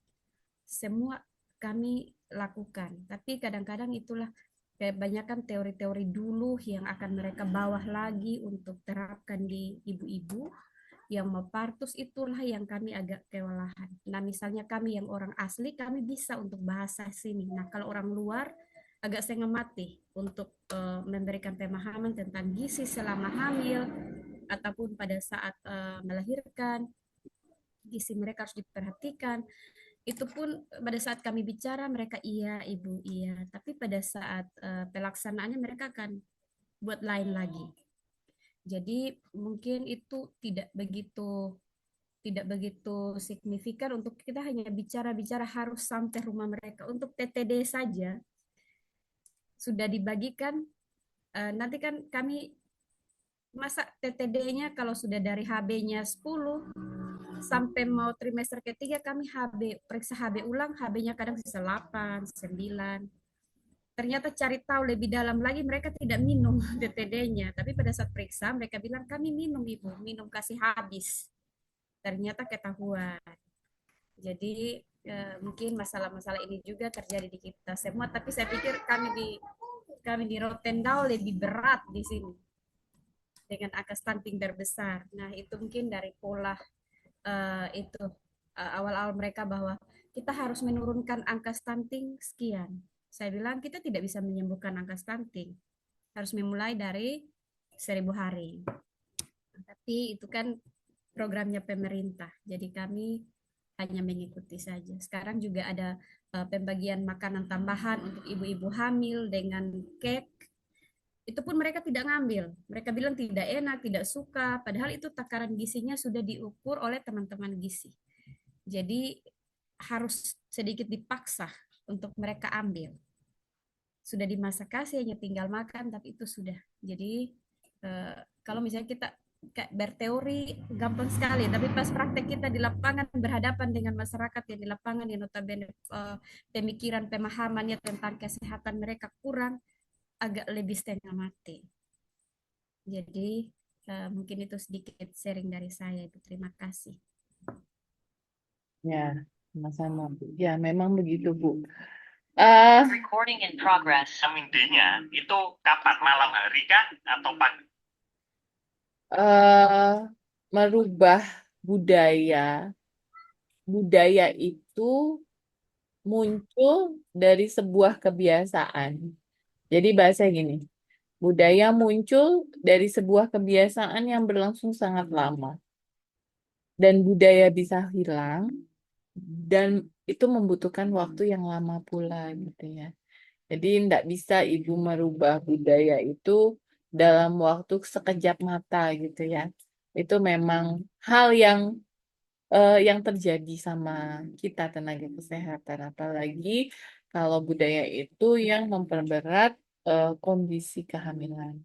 semua kami lakukan. Tapi kadang-kadang itulah kebanyakan teori-teori dulu yang akan mereka bawa lagi untuk terapkan di ibu-ibu. Yang mau partus itulah yang kami agak kewalahan. Nah, misalnya kami yang orang asli, kami bisa untuk bahasa sini. Nah, kalau orang luar agak setengah mati untuk memberikan pemahaman tentang gizi selama hamil ataupun pada saat melahirkan, gizi mereka harus diperhatikan. Itu pun pada saat kami bicara mereka iya ibu iya, tapi pada saat pelaksanaannya mereka akan buat lain lagi. Jadi mungkin itu tidak begitu signifikan untuk kita hanya bicara-bicara harus sampai rumah mereka. Untuk TTD saja sudah dibagikan. Nanti kan kami masa TTD-nya kalau sudah dari HB-nya 10 sampai mau trimester ketiga kami periksa HB ulang, HB-nya kadang sisa 8, 9. Ternyata cari tahu lebih dalam lagi mereka tidak minum TTD-nya, tapi pada saat periksa mereka bilang kami minum ibu, minum kasih habis. Ternyata ketahuan. Jadi mungkin masalah-masalah ini juga terjadi di kita semua, tapi saya pikir kami di Rotendao lebih berat di sini dengan angka stunting terbesar. Nah, itu mungkin dari pola itu awal-awal mereka bahwa kita harus menurunkan angka stunting sekian. Saya bilang kita tidak bisa menyembuhkan angka stunting. Harus memulai dari 1000 hari. Tapi itu kan programnya pemerintah. Jadi kami hanya mengikuti saja. Sekarang juga ada pembagian makanan tambahan untuk ibu-ibu hamil dengan cake. Itu pun mereka tidak ngambil. Mereka bilang tidak enak, tidak suka. Padahal itu takaran gizinya sudah diukur oleh teman-teman gizi. Jadi harus sedikit dipaksa untuk mereka ambil. Sudah dimasak kasih, hanya tinggal makan, tapi itu sudah. Jadi kalau misalnya kita berteori gampang sekali, tapi pas praktek kita di lapangan berhadapan dengan masyarakat yang di lapangan yang notabene pemikiran pemahamannya tentang kesehatan mereka kurang, agak lebih setengah mati. Jadi mungkin itu sedikit sharing dari saya, Ibu. Terima kasih. Ya, sama-sama, Bu. Ya, memang begitu, Bu. Eh, Recording in progress. Intinya itu kapan, malam hari kah atau pagi? merubah budaya. Budaya itu muncul dari sebuah kebiasaan. Jadi bahasa gini, budaya muncul dari sebuah kebiasaan yang berlangsung sangat lama. Dan budaya bisa hilang, dan itu membutuhkan waktu yang lama pula gitu ya. Jadi tidak bisa ibu merubah budaya itu dalam waktu sekejap mata gitu ya. Itu memang hal yang terjadi sama kita tenaga kesehatan, apalagi kalau budaya itu yang memperberat kondisi kehamilan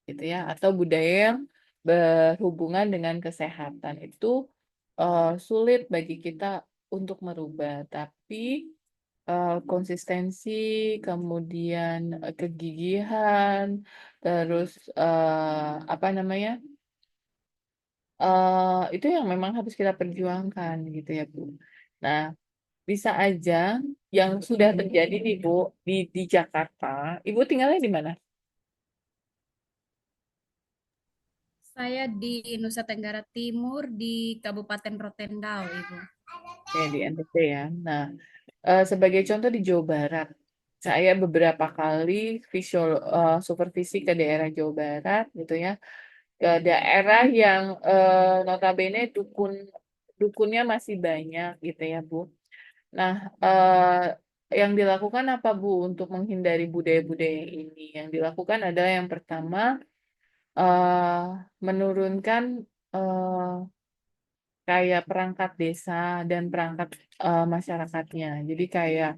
gitu ya, atau budaya yang berhubungan dengan kesehatan itu sulit bagi kita untuk merubah, tapi konsistensi, kemudian kegigihan, terus apa namanya? Itu yang memang harus kita perjuangkan gitu ya, Bu. Nah, bisa aja yang sudah terjadi di Bu di Jakarta. Ibu tinggalnya di mana? Saya di Nusa Tenggara Timur di Kabupaten Rotendao, Ibu. Ya, di NTT ya. Nah, sebagai contoh di Jawa Barat, saya beberapa kali supervisi ke daerah Jawa Barat gitu ya, ke daerah yang notabene dukunnya masih banyak gitu ya, Bu. Nah, yang dilakukan apa, Bu, untuk menghindari budaya-budaya ini? Yang dilakukan adalah yang pertama, menurunkan eh, kayak perangkat desa dan perangkat masyarakatnya. Jadi kayak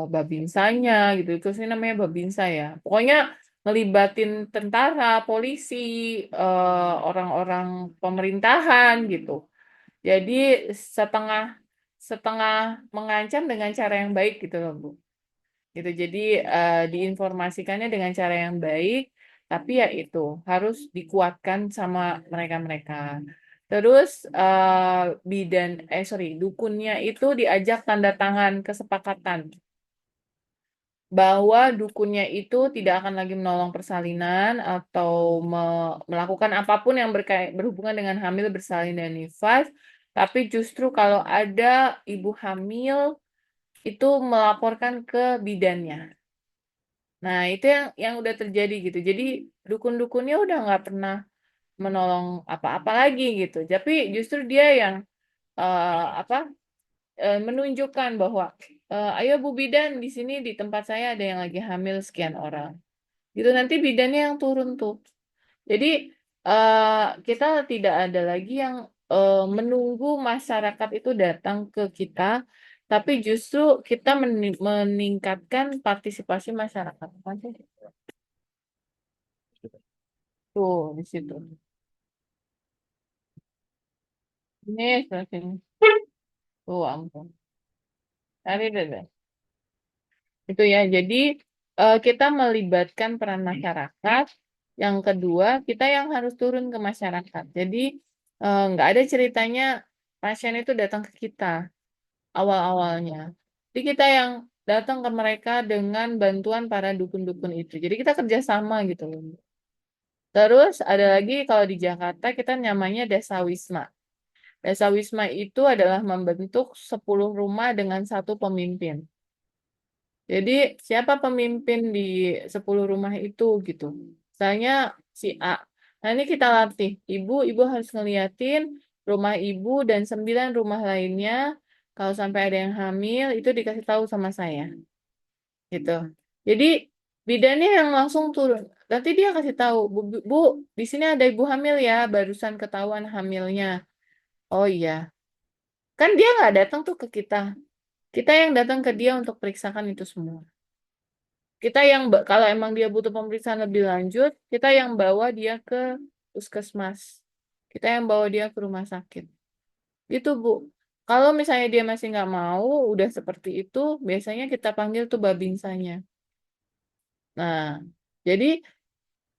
babinsanya gitu, itu sih namanya babinsa ya. Pokoknya ngelibatin tentara, polisi, orang-orang pemerintahan gitu. Jadi setengah setengah mengancam dengan cara yang baik gitu loh, Bu. Gitu. Jadi diinformasikannya dengan cara yang baik, tapi ya itu harus dikuatkan sama mereka-mereka. Terus dukunnya itu diajak tanda tangan kesepakatan. bahwa dukunnya itu tidak akan lagi menolong persalinan atau melakukan apapun yang berhubungan dengan hamil, bersalin, dan nifas, tapi justru kalau ada ibu hamil itu melaporkan ke bidannya. Nah, itu yang udah terjadi gitu. Jadi dukun-dukunnya udah nggak pernah menolong apa-apa lagi gitu. Tapi justru dia yang apa menunjukkan bahwa ayo Bu Bidan, di sini di tempat saya ada yang lagi hamil sekian orang. Gitu nanti bidannya yang turun tuh. Jadi kita tidak ada lagi yang menunggu masyarakat itu datang ke kita, tapi justru kita meningkatkan partisipasi masyarakat. Tuh di situ. Ini sebelah sini. Tuh ampun. Cari deh. Itu ya. Jadi kita melibatkan peran masyarakat. Yang kedua, kita yang harus turun ke masyarakat. Jadi nggak ada ceritanya pasien itu datang ke kita awal-awalnya. Jadi kita yang datang ke mereka dengan bantuan para dukun-dukun itu. Jadi kita kerjasama gitu loh. Terus ada lagi kalau di Jakarta kita namanya Desa Wisma. Desa Wisma itu adalah membentuk 10 rumah dengan satu pemimpin. Jadi siapa pemimpin di 10 rumah itu gitu. Misalnya si A. Nah ini kita latih. Ibu harus ngeliatin rumah ibu dan 9 rumah lainnya. Kalau sampai ada yang hamil itu dikasih tahu sama saya. Gitu. Jadi bidannya yang langsung turun. Nanti dia kasih tahu, Bu, di sini ada ibu hamil ya, barusan ketahuan hamilnya. Oh iya. Kan dia nggak datang tuh ke kita. Kita yang datang ke dia untuk periksakan itu semua. Kita yang kalau emang dia butuh pemeriksaan lebih lanjut, kita yang bawa dia ke puskesmas. Kita yang bawa dia ke rumah sakit. Itu Bu. Kalau misalnya dia masih nggak mau, udah seperti itu, biasanya kita panggil tuh babinsanya. Nah, jadi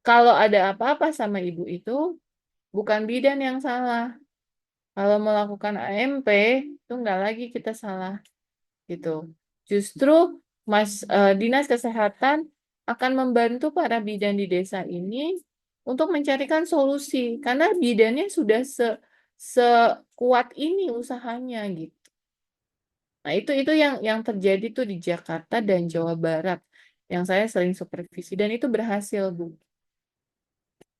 kalau ada apa-apa sama ibu itu, bukan bidan yang salah. Kalau melakukan AMP, itu nggak lagi kita salah. Gitu. Justru Dinas Kesehatan akan membantu para bidan di desa ini untuk mencarikan solusi karena bidannya sudah sekuat ini usahanya gitu. Nah, itu yang terjadi tuh di Jakarta dan Jawa Barat yang saya sering supervisi dan itu berhasil, Bu.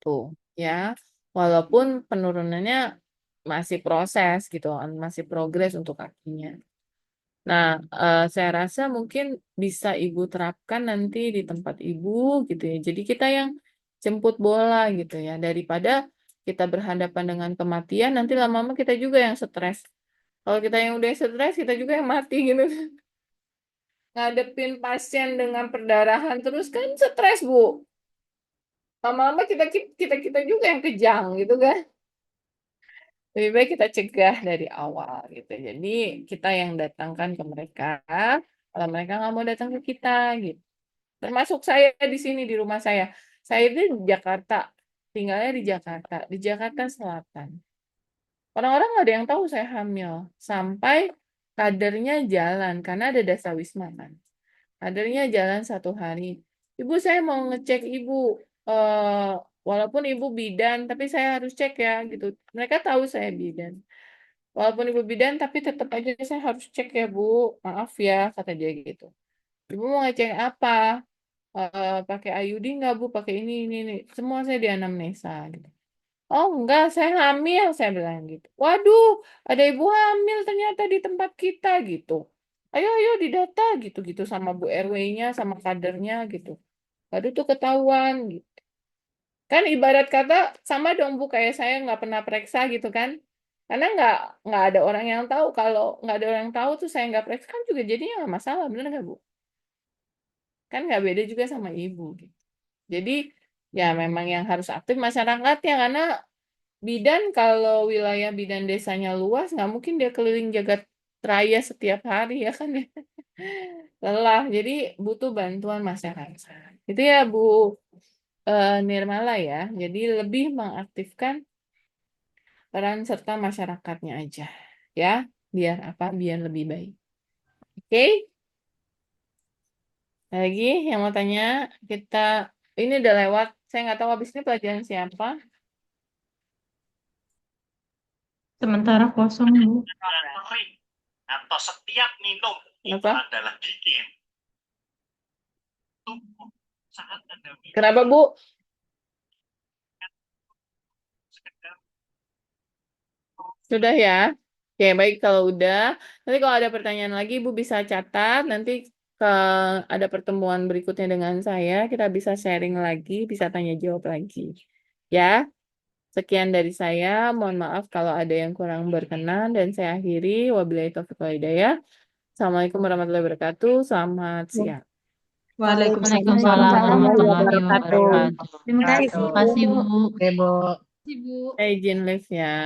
Tuh, ya. Walaupun penurunannya masih proses gitu, masih progres untuk kakinya. Nah, saya rasa mungkin bisa Ibu terapkan nanti di tempat Ibu gitu ya. Jadi kita yang jemput bola gitu ya. Daripada kita berhadapan dengan kematian, nanti lama-lama kita juga yang stres. Kalau kita yang udah stres, kita juga yang mati gitu. Ngadepin pasien dengan perdarahan terus kan stres, Bu. Lama-lama kita juga yang kejang gitu kan. Lebih baik kita cegah dari awal gitu. Jadi kita yang datangkan ke mereka. Kalau mereka nggak mau datang ke kita gitu. Termasuk saya di sini di rumah saya. Saya itu di Jakarta, tinggalnya di Jakarta Selatan. Orang-orang nggak ada yang tahu saya hamil sampai kadernya jalan karena ada dasawisma kan. Kadernya jalan satu hari. Ibu saya mau ngecek ibu, walaupun ibu bidan, tapi saya harus cek ya gitu. Mereka tahu saya bidan. Walaupun ibu bidan, tapi tetap aja saya harus cek ya Bu. Maaf ya, kata dia gitu. Ibu mau ngecek apa? Pakai IUD nggak Bu? Pakai ini. Semua saya di anamnesa gitu. Oh enggak, saya hamil, saya bilang gitu. Waduh, ada ibu hamil ternyata di tempat kita gitu. Ayo didata gitu sama Bu RW-nya, sama kadernya gitu. Waduh tuh ketahuan gitu. Kan ibarat kata sama dong Bu kayak saya nggak pernah periksa gitu kan. Karena nggak ada orang yang tahu kalau nggak ada orang yang tahu tuh saya nggak periksa kan juga jadinya nggak masalah, bener nggak Bu? Kan nggak beda juga sama ibu gitu. Jadi ya memang yang harus aktif masyarakat ya karena bidan kalau wilayah bidan desanya luas nggak mungkin dia keliling jagat raya setiap hari ya kan ya. Lelah, jadi butuh bantuan masyarakat. Itu ya Bu Nirmala ya. Jadi lebih mengaktifkan peran serta masyarakatnya aja ya, biar apa? Biar lebih baik. Oke? Lagi yang mau tanya? Kita ini udah lewat. Saya nggak tahu habis ini pelajaran siapa. Sementara kosong, Bu. sering atau setiap minum itu Kenapa? adalah bikin tubuh saat Anda minum Kenapa, Bu? sekedar Sudah ya? Oke, baik kalau udah. Nanti kalau ada pertanyaan lagi, Ibu bisa catat. Nanti ke ada pertemuan berikutnya dengan saya, kita bisa sharing lagi, bisa tanya jawab lagi. Ya, sekian dari saya. Mohon maaf kalau ada yang kurang berkenan dan saya akhiri. Wabillahi taufiq wal hidayah. Assalamualaikum warahmatullahi wabarakatuh. Selamat siang. Waalaikumsalam Waalaikumsalam warahmatullahi warahmatullahi wabarakatuh. wabarakatuh. Terima kasih. Terima kasih, Bu. Oke, Bu. Ibu. Saya izin live ya.